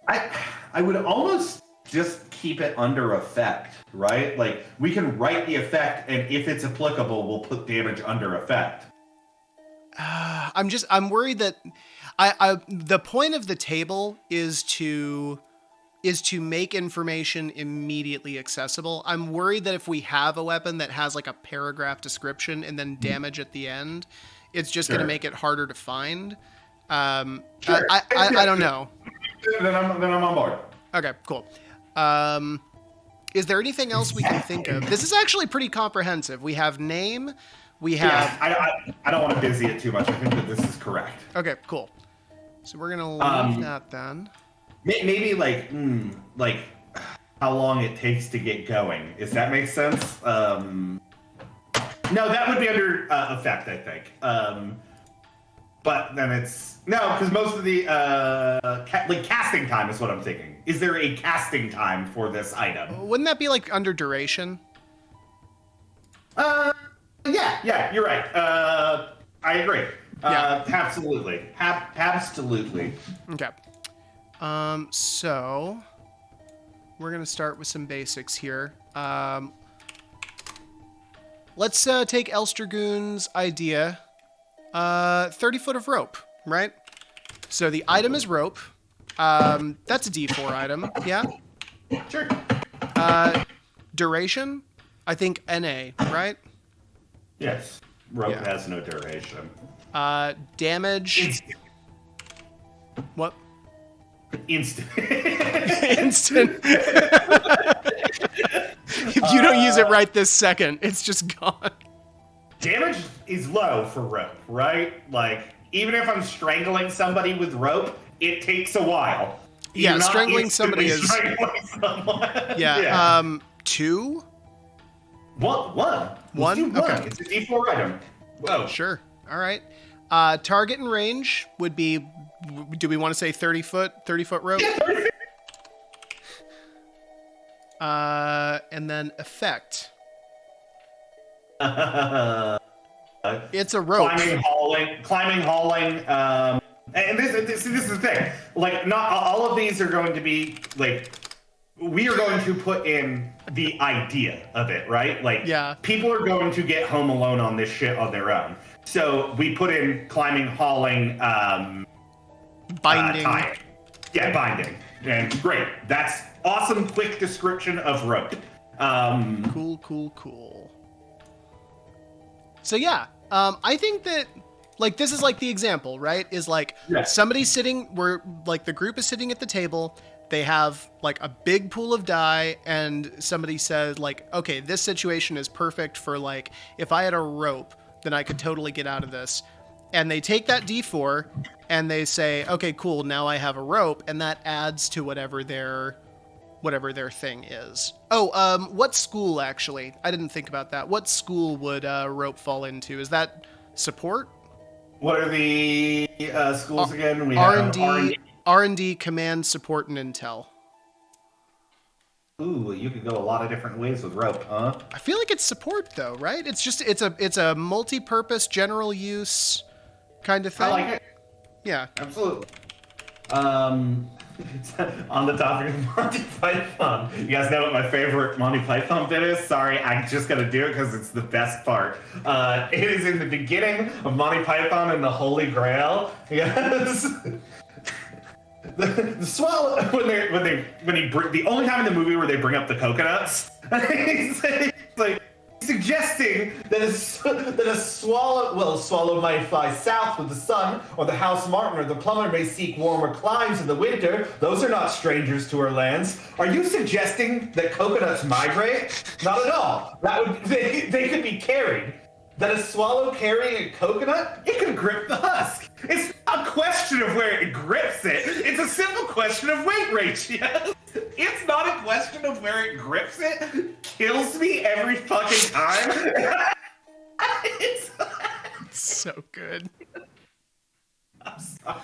I would almost just keep it under effect, right? Like we can write the effect, and if it's applicable, we'll put damage under effect. I'm worried that the point of the table is to make information immediately accessible. I'm worried that if we have a weapon that has like a paragraph description and then damage at the end, it's just going to make it harder to find. Sure. I don't know. Then I'm on board. Okay, cool. Is there anything else we can think of? This is actually pretty comprehensive. We have name. We have. Yeah, I don't want to busy it too much. I think that this is correct. Okay, cool. So we're gonna leave that then. Maybe how long it takes to get going. Does that make sense? No, that would be under effect, I think. But then it's no, because most of the like casting time is what I'm thinking. Is there a casting time for this item? Wouldn't that be like under duration? Yeah, you're right. I agree. Yeah. Absolutely. Absolutely. Okay. So we're gonna start with some basics here. Let's take Elstragoon's idea. 30 foot of rope, right? So the item is rope. That's a D4 item, yeah? Sure. Duration, I think NA, right? Yes. Rope Yeah. has no duration. Damage. Instant. What? Instant. Instant. If you don't use it right this second, it's just gone. Damage is low for rope, right? Like, even if I'm strangling somebody with rope, it takes a while. Yeah, You're not strangling somebody instantly is- strangling someone. Yeah. 2? One. One? Let's do one. Okay. It's a D4 item. Whoa. Sure. All right. Target and range would be, do we want to say 30 foot rope? Yeah, 30 feet. And then effect. It's a rope. Climbing, hauling. And this is the thing. Like, not all of these are going to be like. We are going to put in the idea of it, right? Like, Yeah. people are going to get home alone on this shit on their own. So we put in climbing, hauling, Binding. tying. Yeah, binding. And great. That's awesome, quick description of rope. Cool. So yeah, I think that, like, this is like the example, right? Is like Yeah. somebody's sitting where, like, the group is sitting at the table. They have like a big pool of die, and somebody says like, okay, this situation is perfect for, like, if I had a rope, then I could totally get out of this. And they take that D4 and they say, okay, cool, now I have a rope, and that adds to whatever their thing is. Oh, what school, actually? I didn't think about that. What school would rope fall into? Is that support? What are the schools again? We R&D, R&D, command, support, and intel. Ooh, you could go a lot of different ways with rope, huh? I feel like it's support, though, right? It's just it's a multi-purpose, general use kind of thing. I like it. Yeah. Absolutely. On the topic of Monty Python, you guys know what my favorite Monty Python bit is? Sorry, I'm just gonna do it because it's the best part. It is in the beginning of Monty Python and the Holy Grail. Yes. The swallow the only time in the movie where they bring up the coconuts, it's like suggesting that a swallow might fly south with the sun, or the house martin or the plumber may seek warmer climes in the winter. Those are not strangers to our lands. Are you suggesting that coconuts migrate? Not at all. They could be carried. That a swallow carrying a coconut, it can grip the husk. It's not a question of where it grips it. It's a simple question of weight ratio. It's not a question of where it grips it. Kills me every fucking time. It's So good. I'm sorry.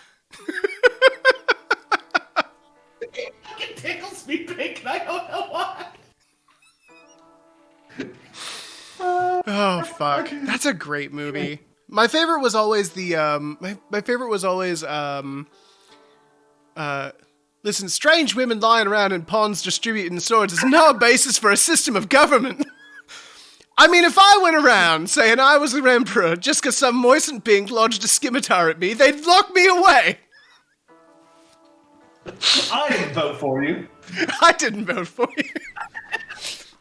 It tickles me pink and I don't know why. Oh fuck, that's a great movie. My favorite was always the my favorite was always listen, strange women lying around in ponds distributing swords is no basis for a system of government. I mean, if I went around saying I was the emperor just because some moistened pink lodged a scimitar at me, they'd lock me away. I didn't vote for you. I didn't vote for you.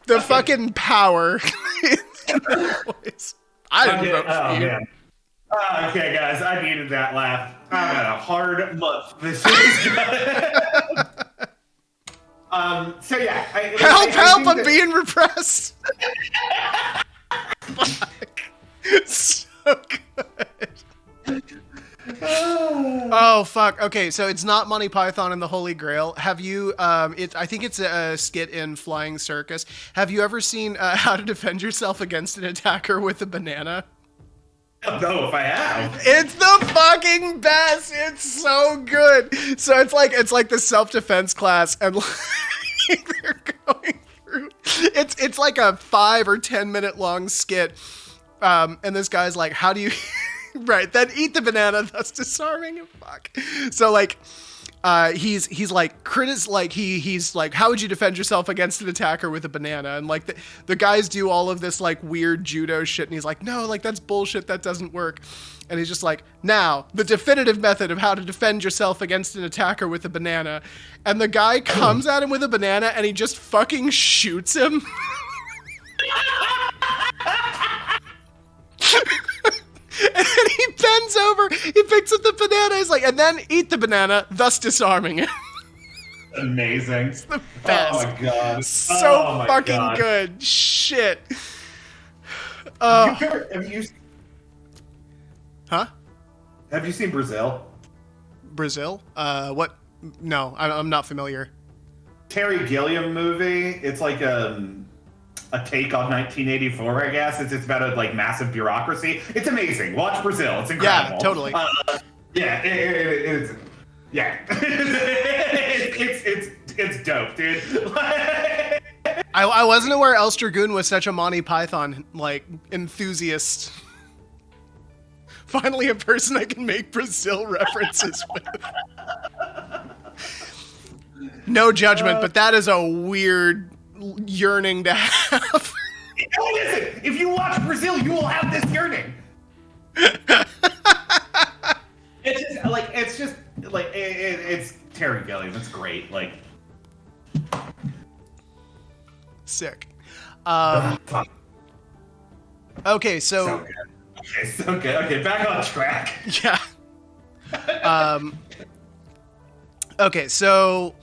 The fucking power in the voice. I didn't vote for you. Man. Okay, guys, I needed that laugh. I've had a hard month this week. So yeah, Help! I'm being repressed. Fuck. So good. Oh Oh fuck. Okay, so it's not Monty Python and the Holy Grail. Have you? I think it's a skit in Flying Circus. Have you ever seen How to Defend Yourself Against an Attacker with a Banana? I don't know if I have. It's the fucking best. It's so good. So it's like the self-defense class, and they're going through. It's like a 5 or 10 minute long skit, and this guy's like, "How do you?" Right, then eat the banana, thus disarming him. Fuck. So like, he's like he's like, how would you defend yourself against an attacker with a banana? And like the guys do all of this like weird judo shit, and he's like, no, like that's bullshit, that doesn't work. And he's just like, now the definitive method of how to defend yourself against an attacker with a banana. And the guy comes at him with a banana, and he just fucking shoots him. And then he bends over, he picks up the banana, he's like, and then eat the banana, thus disarming it. Amazing. It's the best. Oh my god. So fucking good. Shit. Have you Huh? Have you seen Brazil? Brazil? What? No, I'm not familiar. Terry Gilliam movie. It's like a take on 1984, I guess. It's about a like massive bureaucracy. It's amazing. Watch Brazil. It's incredible. Yeah, totally. Yeah, it's yeah. it's dope, dude. I wasn't aware Els Dragoon was such a Monty Python like enthusiast. Finally, a person I can make Brazil references with. No judgment, but that is a weird yearning to have. Oh, listen! If you watch Brazil, you will have this yearning. It's Terry Gilliam. It's great. Like, sick. Okay, so so good. Okay, so good. Okay, back on track. yeah. Okay, so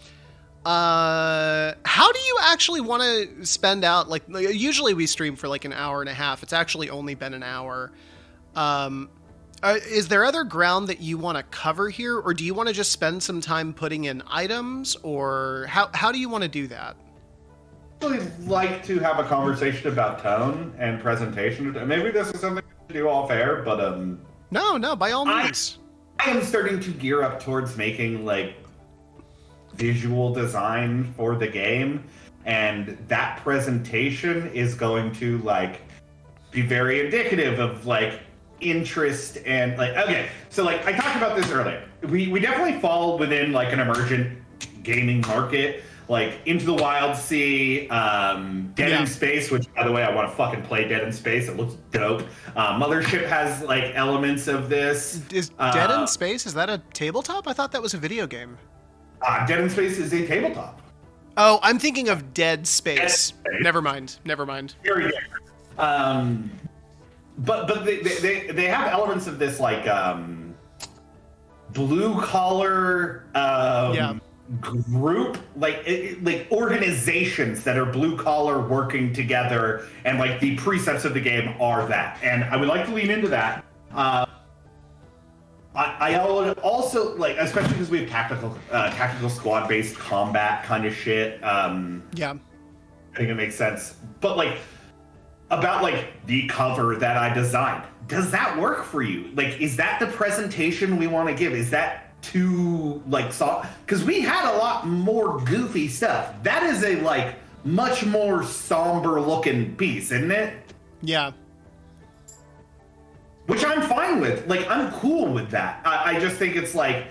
how do you actually want to spend out, like, usually we stream for like an hour and a half. It's actually only been an hour. Is there other ground that you want to cover here, or do you want to just spend some time putting in items, or how do you want to do that? I really like to have a conversation about tone and presentation. Maybe this is something to do off air, but No, by all means. I am starting to gear up towards making like visual design for the game, and that presentation is going to like be very indicative of like interest and like, okay, so like I talked about this earlier. We definitely fall within like an emergent gaming market, like Into the Wild Sea, Dead in Space, which by the way I want to fucking play Dead in Space. It looks dope. Mothership has like elements of this. Is Dead in Space, is that a tabletop? I thought that was a video game. Dead in Space is a tabletop. Oh, I'm thinking of Dead Space. Dead Space. Never mind. Very different. But they have elements of this like blue collar group, like organizations that are blue collar working together, and like the precepts of the game are that. And I would like to lean into that. I also like, especially because we have tactical squad based combat kind of shit. Yeah, I think it makes sense. But like, about like the cover that I designed, does that work for you? Like, is that the presentation we want to give? Is that too like soft? Because we had a lot more goofy stuff. That is a like much more somber looking piece, isn't it? Yeah. Which I'm fine with. Like, I'm cool with that. I just think it's like,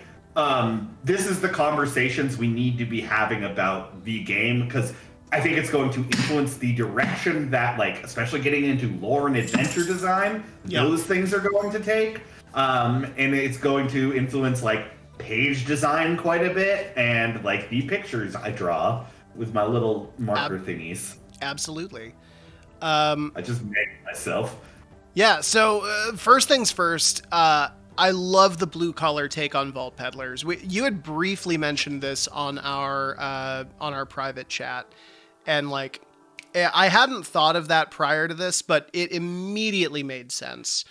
this is the conversations we need to be having about the game, because I think it's going to influence the direction that, like, especially getting into lore and adventure design, those things are going to take. And it's going to influence, like, page design quite a bit, and, like, the pictures I draw with my little marker thingies. Absolutely. I just made it myself. Yeah, so first things first, I love the blue collar take on Vault Peddlers. You had briefly mentioned this on our private chat, and like, I hadn't thought of that prior to this, but it immediately made sense.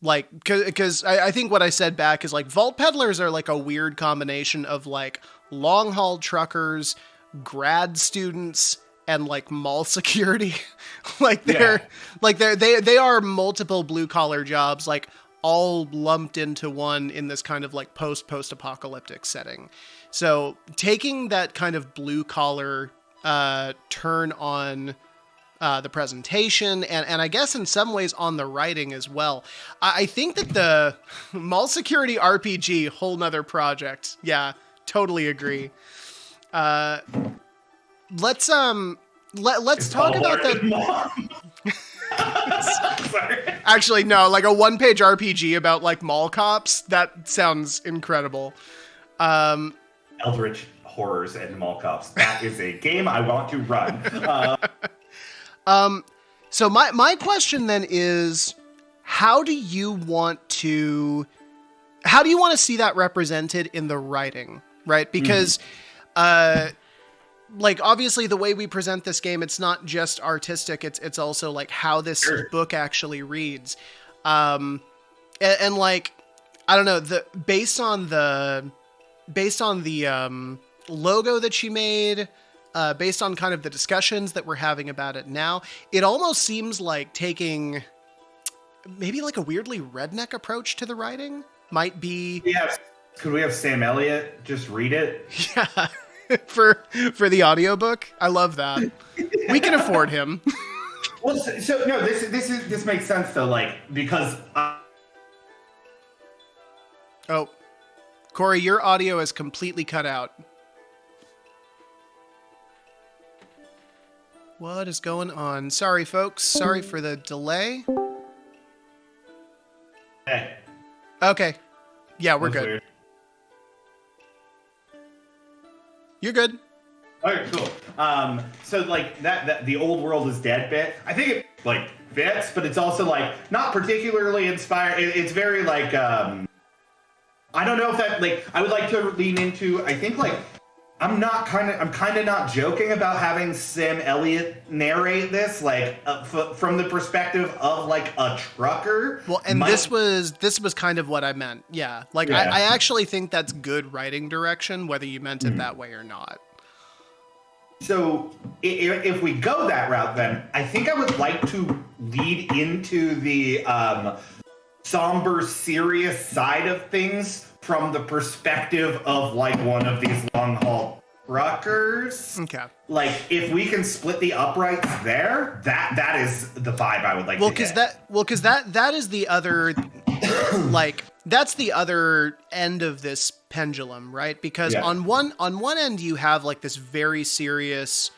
Like, because I think what I said back is like vault peddlers are like a weird combination of like long haul truckers, grad students, and like mall security. Like they are multiple blue collar jobs, like all lumped into one in this kind of like post-apocalyptic setting. So taking that kind of blue collar turn on the presentation, and I guess in some ways on the writing as well. I think that the Mall Security RPG, whole nother project. Yeah, totally agree. Let's talk about that. Sorry. Actually, no, like a one-page RPG about like mall cops. That sounds incredible. Eldritch Horrors and Mall Cops. That is a game I want to run. So my question then is, how do you want to see that represented in the writing, right? Because, like obviously the way we present this game, it's not just artistic. It's also like how this book actually reads. And like, I don't know, based on the logo that she made, based on kind of the discussions that we're having about it now, it almost seems like taking maybe like a weirdly redneck approach to the writing might be. Yeah. Could we have Sam Elliott just read it? Yeah. for the audiobook. I love that. We can afford him. Well, so no, this makes sense though, like because. Oh, Corey, your audio is completely cut out. What is going on? Sorry, folks. Sorry for the delay. Hey. Okay. Yeah, we're That's good. weird. You're good. Okay, cool. So like that the old world is dead bit, I think it like fits, but it's also like not particularly inspired. It's very like I don't know if that like I would like to lean into. I think like I'm kind of not joking about having Sam Elliott narrate this, like from the perspective of like a trucker. Well, and this was kind of what I meant. Yeah, like Yeah. I actually think that's good writing direction, whether you meant it that way or not. So if we go that route, then I think I would like to lead into the somber, serious side of things from the perspective of like one of these long haul truckers. Okay. Like if we can split the uprights there, that is the vibe I would like to get. Because that is the other like that's the other end of this pendulum, right? Because on one end you have like this very serious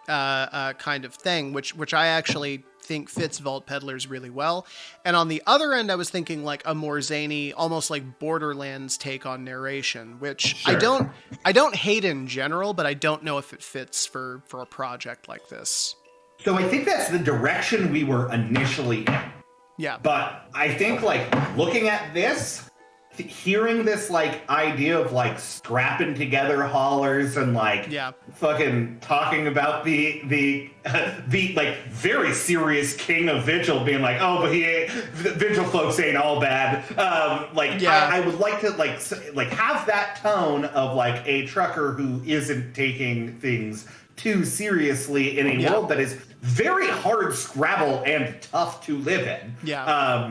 kind of thing, which I actually think fits Vault Peddlers really well. And on the other end, I was thinking like a more zany, almost like Borderlands take on narration, which Sure. I don't hate in general, but I don't know if it fits for a project like this. So I think that's the direction we were initially in. Yeah. But I think like looking at this, hearing this like idea of like scrapping together haulers and like fucking talking about the like very serious king of Vigil being like, oh, but the Vigil folks ain't all bad. I would like to like have that tone of like a trucker who isn't taking things too seriously in a world that is very hard scrabble and tough to live in. Yeah.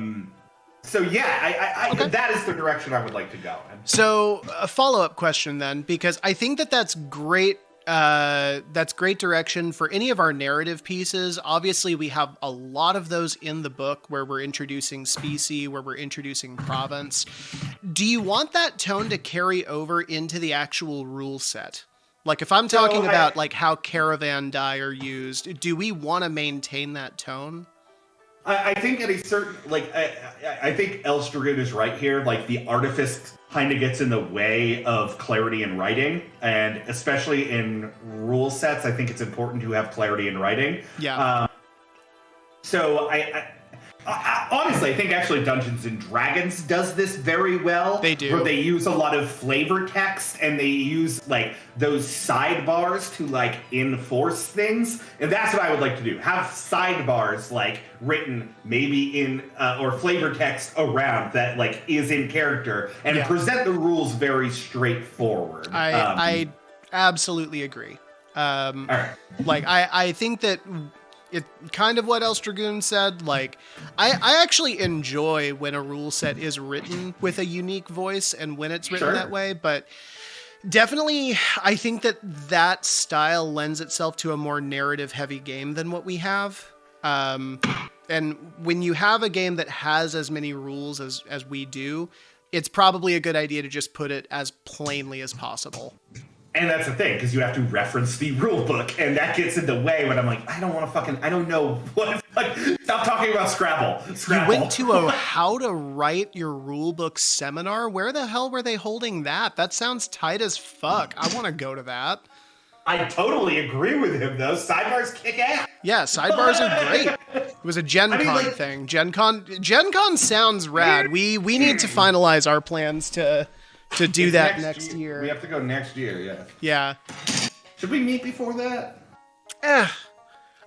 So yeah, I that is the direction I would like to go in. So a follow-up question then, because I think that's great. That's great direction for any of our narrative pieces. Obviously, we have a lot of those in the book where we're introducing specie, where we're introducing province. Do you want that tone to carry over into the actual rule set? Like if I'm talking about like how caravan die are used, do we want to maintain that tone? I think at a certain, like, I think Elstragoon is right here. Like, the artifice kind of gets in the way of clarity in writing. And especially in rule sets, I think it's important to have clarity in writing. Yeah. So Honestly, I think actually Dungeons and Dragons does this very well. They do. Where they use a lot of flavor text and they use like those sidebars to like enforce things. And that's what I would like to do. Have sidebars like written maybe in or flavor text around that like is in character and present the rules very straightforward. I absolutely agree. All right. Like I think that it kind of what Else Dragoon said. Like I actually enjoy when a rule set is written with a unique voice and when it's written that way, but definitely I think that style lends itself to a more narrative heavy game than what we have. And when you have a game that has as many rules as we do, it's probably a good idea to just put it as plainly as possible. And that's the thing, because you have to reference the rule book, and that gets in the way when I'm like, I don't know what, like, stop talking about Scrabble. You went to a how to write your rule book seminar? Where the hell were they holding that? That sounds tight as fuck. I want to go to that. I totally agree with him, though. Sidebars kick ass. Yeah, sidebars are great. It was a Gen Con thing. Gen Con sounds rad. We need to finalize our plans to do that next year. We have to go next year, yeah. Yeah. Should we meet before that?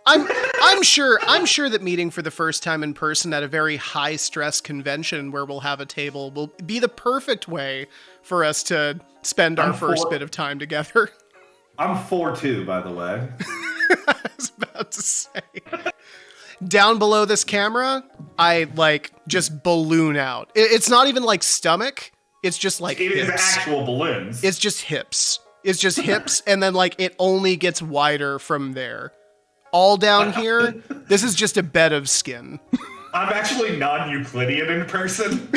I'm sure that meeting for the first time in person at a very high stress convention where we'll have a table will be the perfect way for us to spend our first bit of time together. I'm 4'2", by the way. I was about to say. Down below this camera, I like just balloon out. It's not even like stomach. It's just like it hips. is actual balloons. It's just hips. It's just hips, and then like it only gets wider from there. All down here, this is just a bed of skin. I'm actually non-Euclidean in person.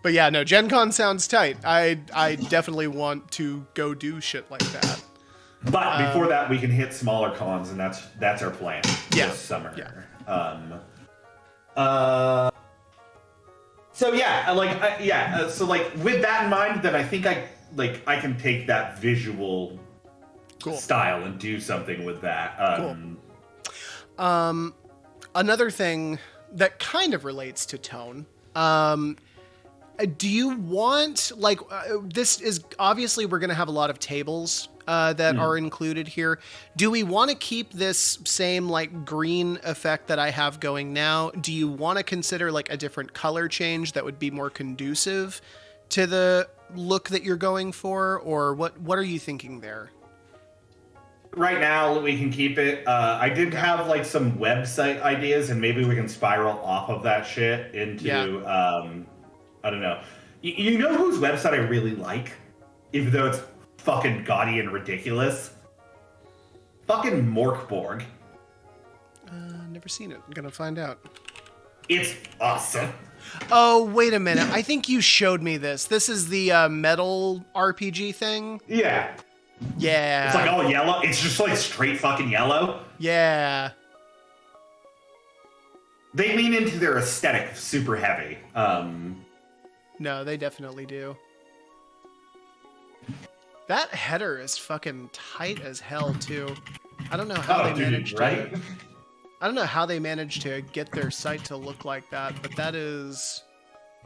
But yeah, no, Gen Con sounds tight. I definitely want to go do shit like that. But before that, we can hit smaller cons, and that's our plan this summer. Yeah. So yeah, so like with that in mind, then I think I can take that visual style and do something with that. Cool. Another thing that kind of relates to tone. Do you want this is obviously we're going to have a lot of tables that are included here. Do we want to keep this same like green effect that I have going now? Do you want to consider like a different color change that would be more conducive to the look that you're going for, or what are you thinking there? Right now, we can keep it. I did have like some website ideas, and maybe we can spiral off of that shit into I don't know. You know whose website I really like, even though it's fucking gaudy and ridiculous? Fucking Morkborg. Never seen it. I'm gonna find out. It's awesome. Oh, wait a minute. I think you showed me this. This is the metal RPG thing? Yeah. Yeah. It's like all yellow. It's just like straight fucking yellow. Yeah. They lean into their aesthetic super heavy. No, they definitely do. That header is fucking tight as hell too. I don't know how they managed right? to. I don't know how they managed to get their site to look like that, but that is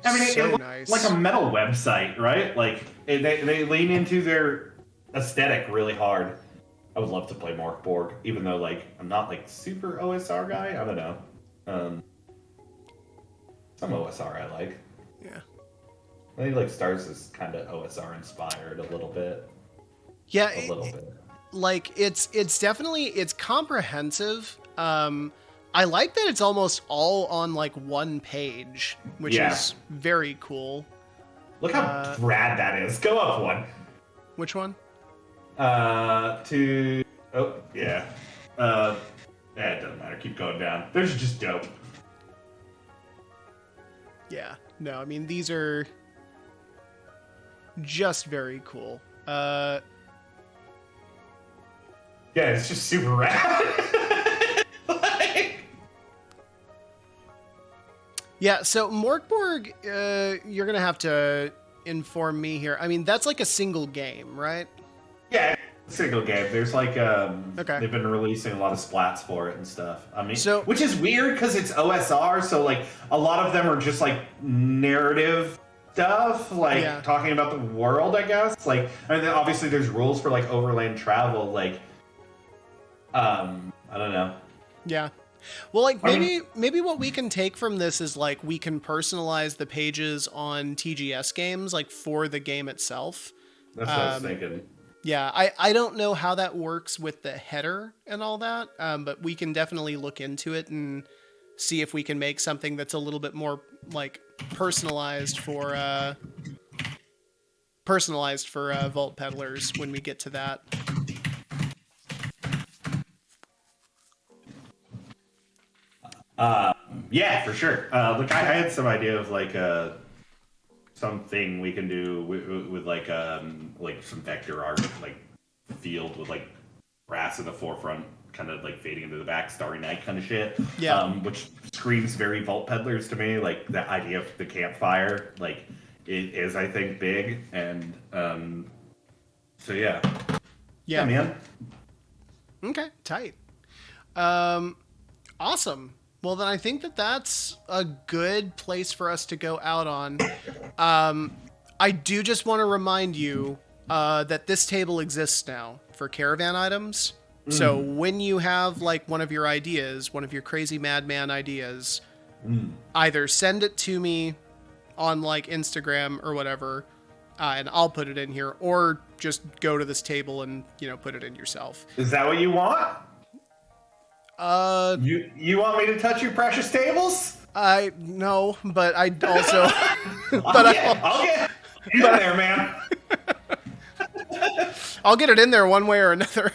so nice. Like a metal website, right? Like they lean into their aesthetic really hard. I would love to play Morkborg, even though like I'm not like super OSR guy. I don't know. Some OSR I like. Yeah. I think like Stars is kind of OSR inspired a little bit. Yeah, a little bit. Like it's definitely it's comprehensive. I like that it's almost all on like one page, which is very cool. Look how rad that is. Go up one. Which one? It doesn't matter. Keep going down. Those are just dope. Yeah. No, I mean these are just very cool. Yeah, it's just super rad. Yeah, so Morkborg, you're going to have to inform me here. I mean, that's like a single game, right? Yeah, single game. There's like Okay. they've been releasing a lot of splats for it and stuff. I mean, So- which is weird because it's OSR, so like a lot of them are just like narrative stuff, like Yeah. talking about the world, I guess. Like, I mean, obviously there's rules for like overland travel, like I don't know. Yeah. Well, like I mean- maybe what we can take from this is like we can personalize the pages on TGS games like for the game itself. That's what I was thinking. Yeah, I don't know how that works with the header and all that, but we can definitely look into it and see if we can make something that's a little bit more like personalized for Vault Peddlers when we get to that. Yeah, for sure. Look, I had some idea of like something we can do with like some vector art, like field with like grass in the forefront, kind of like fading into the back, Starry Night kind of shit. Yeah. Which screams very Vault Peddlers to me. Like the idea of the campfire, like it is, I think, big, and so yeah. Yeah, Man. Okay, tight. Awesome. Well, then I think that's a good place for us to go out on. I do just want to remind you that this table exists now for caravan items. So when you have like one of your ideas, one of your crazy madman ideas, either send it to me on like Instagram or whatever, and I'll put it in here, or just go to this table and, put it in yourself. Is that what you want? You want me to touch your precious tables? I no, but I also, I'll get in there, man. I'll get it in there one way or another.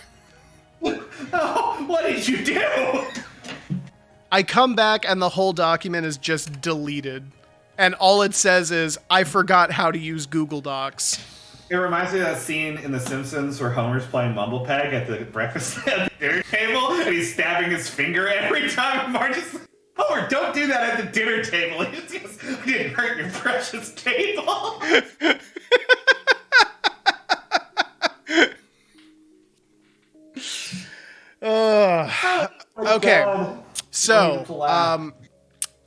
Oh, what did you do? I come back and the whole document is just deleted, and all it says is I forgot how to use Google Docs. It reminds me of that scene in The Simpsons where Homer's playing Mumblepeg at the breakfast at the dinner table, and he's stabbing his finger every time. And Marge is like, Homer, don't do that at the dinner table. He just goes, I didn't hurt your precious table. Okay, God. so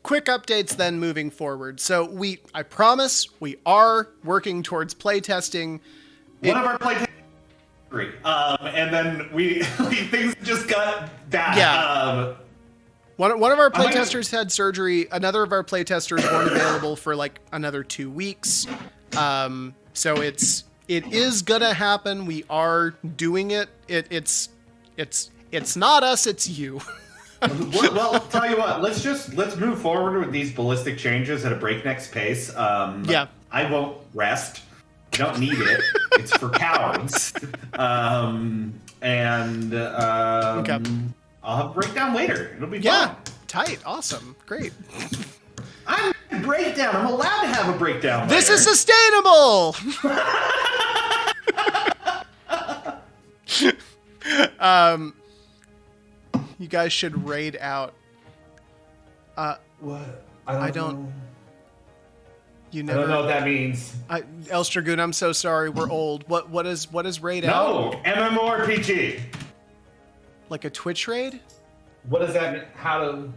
quick updates then moving forward. So I promise we are working towards playtesting. One of our playtests, and then we things just got bad. Yeah. One of our playtesters had surgery. Another of our playtesters weren't available for like another 2 weeks. So it is gonna happen. We are doing it. It's not us. It's you. Well, tell you what. Let's move forward with these ballistic changes at a breakneck pace. Yeah. I won't rest. I don't need it. It's for cowards. Okay. I'll have a breakdown later. It'll be Yeah. fun. Tight. Awesome. Great. I'm a breakdown. I'm allowed to have a breakdown. This later. is sustainable. You guys should raid out. What? I don't. You I never. don't know what that means. El Stragoon, I'm so sorry. We're old. What is raid out? No, MMORPG. Like a Twitch raid? What does that mean? How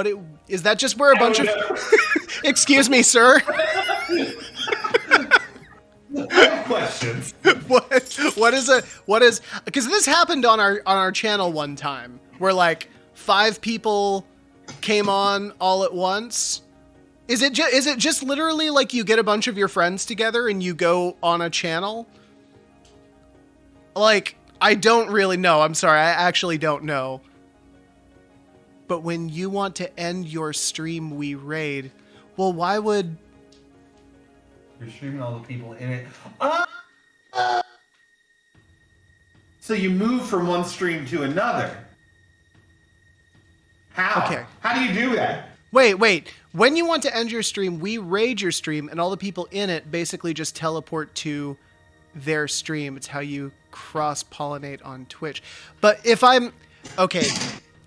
to? Is that just where a bunch of? Excuse me, sir. Questions. What is because this happened on our channel one time where like 5 people came on all at once. Is it just literally like you get a bunch of your friends together and you go on a channel? Like, I don't really know. I'm sorry. I actually don't know. But when you want to end your stream, we raid. Well, why would... You're streaming all the people in it. So you move from one stream to another. How? Okay. How do you do that? Wait. When you want to end your stream, we raid your stream, and all the people in it basically just teleport to their stream. It's how you cross-pollinate on Twitch. But if I'm... Okay,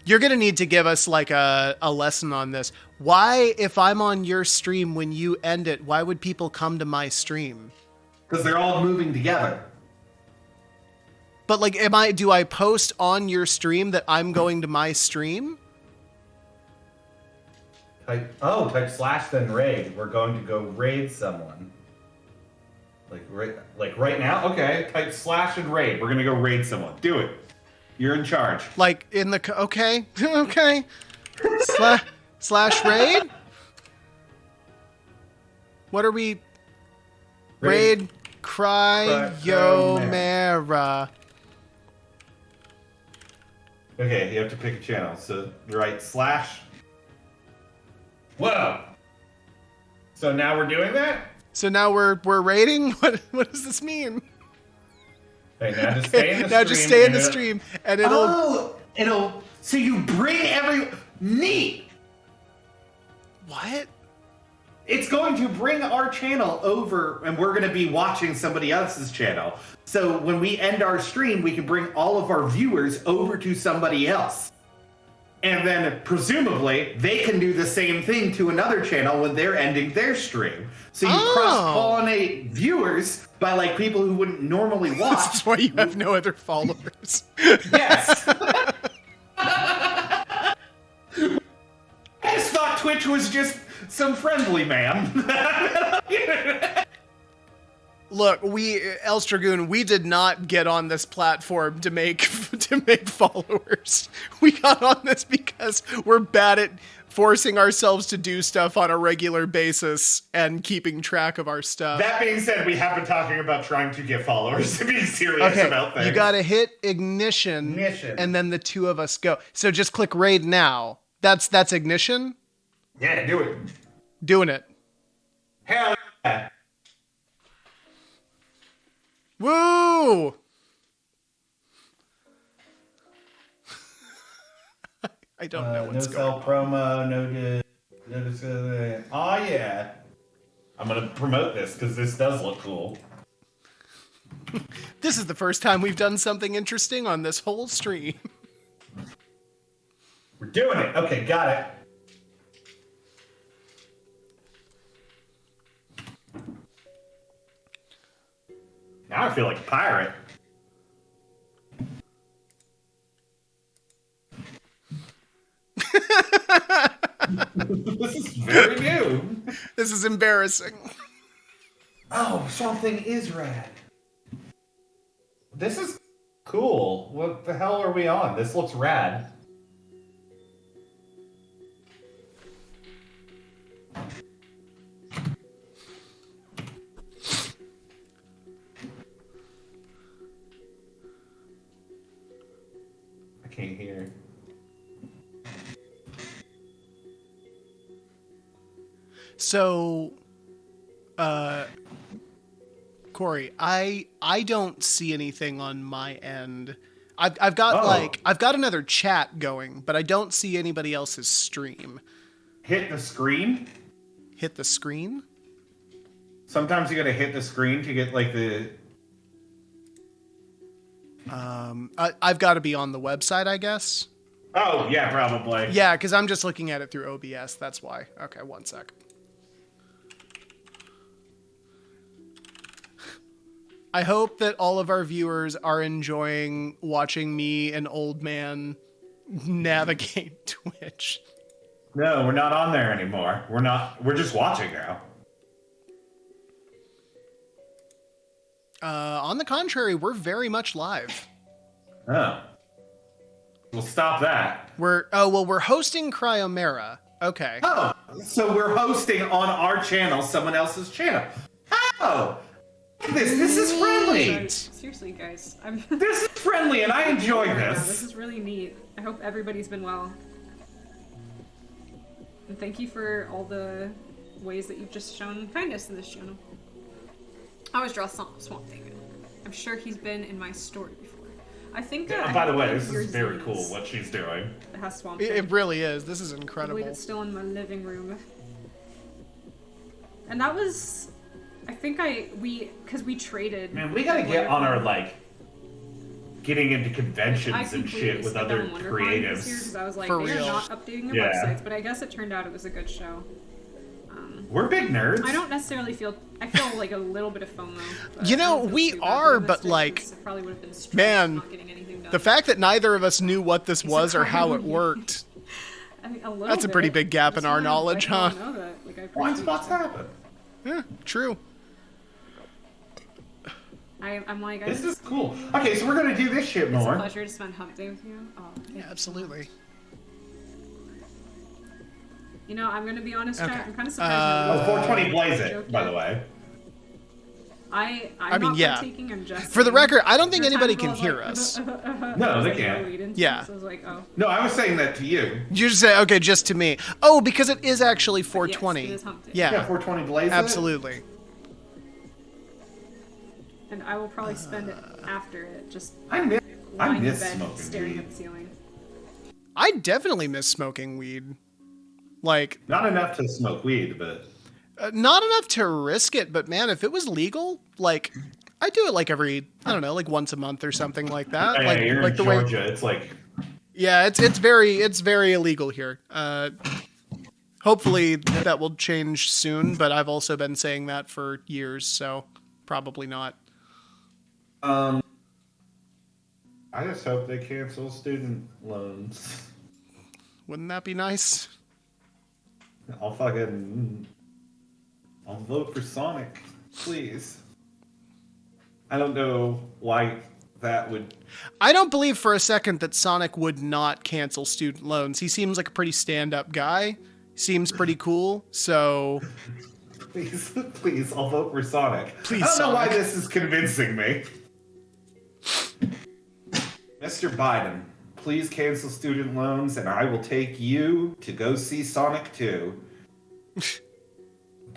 you're going to need to give us like a lesson on this. Why, if I'm on your stream when you end it, why would people come to my stream? Because they're all moving together. But like, do I post on your stream that I'm going to my stream? Type slash then raid. We're going to go raid someone. Like right now? Okay, type slash and raid. We're gonna go raid someone. Do it. You're in charge. Like in the okay. Okay. Slash raid? What are we? Raid Cryomera. Okay, you have to pick a channel. So write slash. Whoa. So now we're doing that? So now we're raiding? What does this mean? Okay, now just stay in the stream. Now just stay in the stream and it'll so you bring neat. What? It's going to bring our channel over, and we're going to be watching somebody else's channel. So when we end our stream, we can bring all of our viewers over to somebody else. And then, presumably, they can do the same thing to another channel when they're ending their stream. So you cross-pollinate viewers by, like, people who wouldn't normally watch. This is why you have no other followers. Yes! I just thought Twitch was just some friendly man. Look, El Dragoon, we did not get on this platform to make followers. We got on this because we're bad at forcing ourselves to do stuff on a regular basis and keeping track of our stuff. That being said, we have been talking about trying to get followers to be serious about things. You gotta hit ignition, and then the two of us go. So just click raid now. That's ignition? Yeah, do it. Doing it. Hell yeah. Woo! I don't know what's going on. No sell promo, oh yeah. I'm gonna promote this because this does look cool. This is the first time we've done something interesting on this whole stream. We're doing it. Okay, got it. Now I feel like a pirate. This is very new. This is embarrassing. Oh, something is rad. This is cool. What the hell are we on? This looks rad. I can't hear. So, Corey, I don't see anything on my end. I've got another chat going, but I don't see anybody else's stream. Hit the screen? Hit the screen? Sometimes you gotta hit the screen to get like the... I've got to be on the website, I guess. Oh, yeah, probably. Yeah, because I'm just looking at it through OBS, that's why. Okay, one sec. I hope that all of our viewers are enjoying watching me, an old man, navigate Twitch. No, we're not on there anymore. We're just watching now. On the contrary, we're very much live. Oh. We'll stop that. We're hosting Cryomera. Okay. Oh, so we're hosting on our channel someone else's channel. Oh! This is friendly. Seriously, guys, This is friendly, and I enjoy this. This is really neat. I hope everybody's been well. And thank you for all the ways that you've just shown kindness in this channel. I always draw Swamp Thing. I'm sure he's been in my story before. I think. By the way, this is very cool what she's doing. It has Swamp Thing. It really is. This is I incredible. believe it's still in my living room. And that was. I think because we traded. Man, we gotta get on our, like, getting into conventions and shit with other creatives. I was like, For they're real. not updating their websites, but I guess it turned out it was a good show. We're big nerds. I don't necessarily feel. I feel like a little bit of FOMO. But You I know, don't feel we too bad are, doing this but, day, like, 'cause it probably would have been stressed man, not getting anything done. The fact that neither of us knew what this was or how it probably- worked. I mean, a little That's a pretty bit. big gap in That's our fine, knowledge, but I huh? don't know that. Like, I Blind appreciate spots that. happen. Yeah, true. I'm like, This is cool. Okay, so we're gonna do this shit It's a more. pleasure to spend hump day with you. Oh, thank you so Absolutely. much. You know, I'm gonna be honest, Okay. Jack. I'm kind of surprised. Oh, that 420 blaze joke it, by yet. the way. I'm I mean, not yeah. partaking, I'm just For the saying. record, I don't think There are anybody times can where I hear was us. like, No, they like, can't. lead into Yeah. it, So I was like, oh. No, I was saying that to you. You just say, okay, just to me. Oh, because it is actually 420. Yes, it is hump day. Yeah, Yeah, 420 blaze it. absolutely. And I will probably spend it after it, just I lying in miss bed, smoking staring weed. at the ceiling. I definitely miss smoking weed. Like, Not enough to smoke weed, but not enough to risk it, but man, if it was legal, like, I do it like every, I don't know, like once a month or something like that. yeah, like, you're like in the way, Georgia. It's like yeah, it's very illegal here. Hopefully that will change soon, but I've also been saying that for years, so probably not. I just hope they cancel student loans. Wouldn't that be nice? I'll vote for Sonic, please. I don't know why that would. I don't believe for a second that Sonic would not cancel student loans. He seems like a pretty stand-up guy. Seems pretty cool, so... Please, I'll vote for Sonic. Please, I don't know why Sonic. this is convincing me. Mr. Biden, please cancel student loans and I will take you to go see Sonic 2.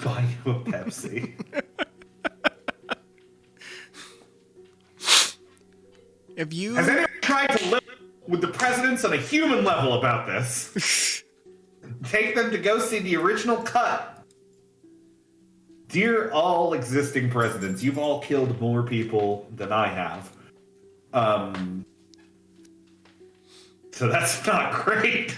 Buy you a Pepsi. If you... Has anyone tried to live with the presidents on a human level about this? Take them to go see the original cut. Dear all existing presidents, you've all killed more people than I have. So that's not great.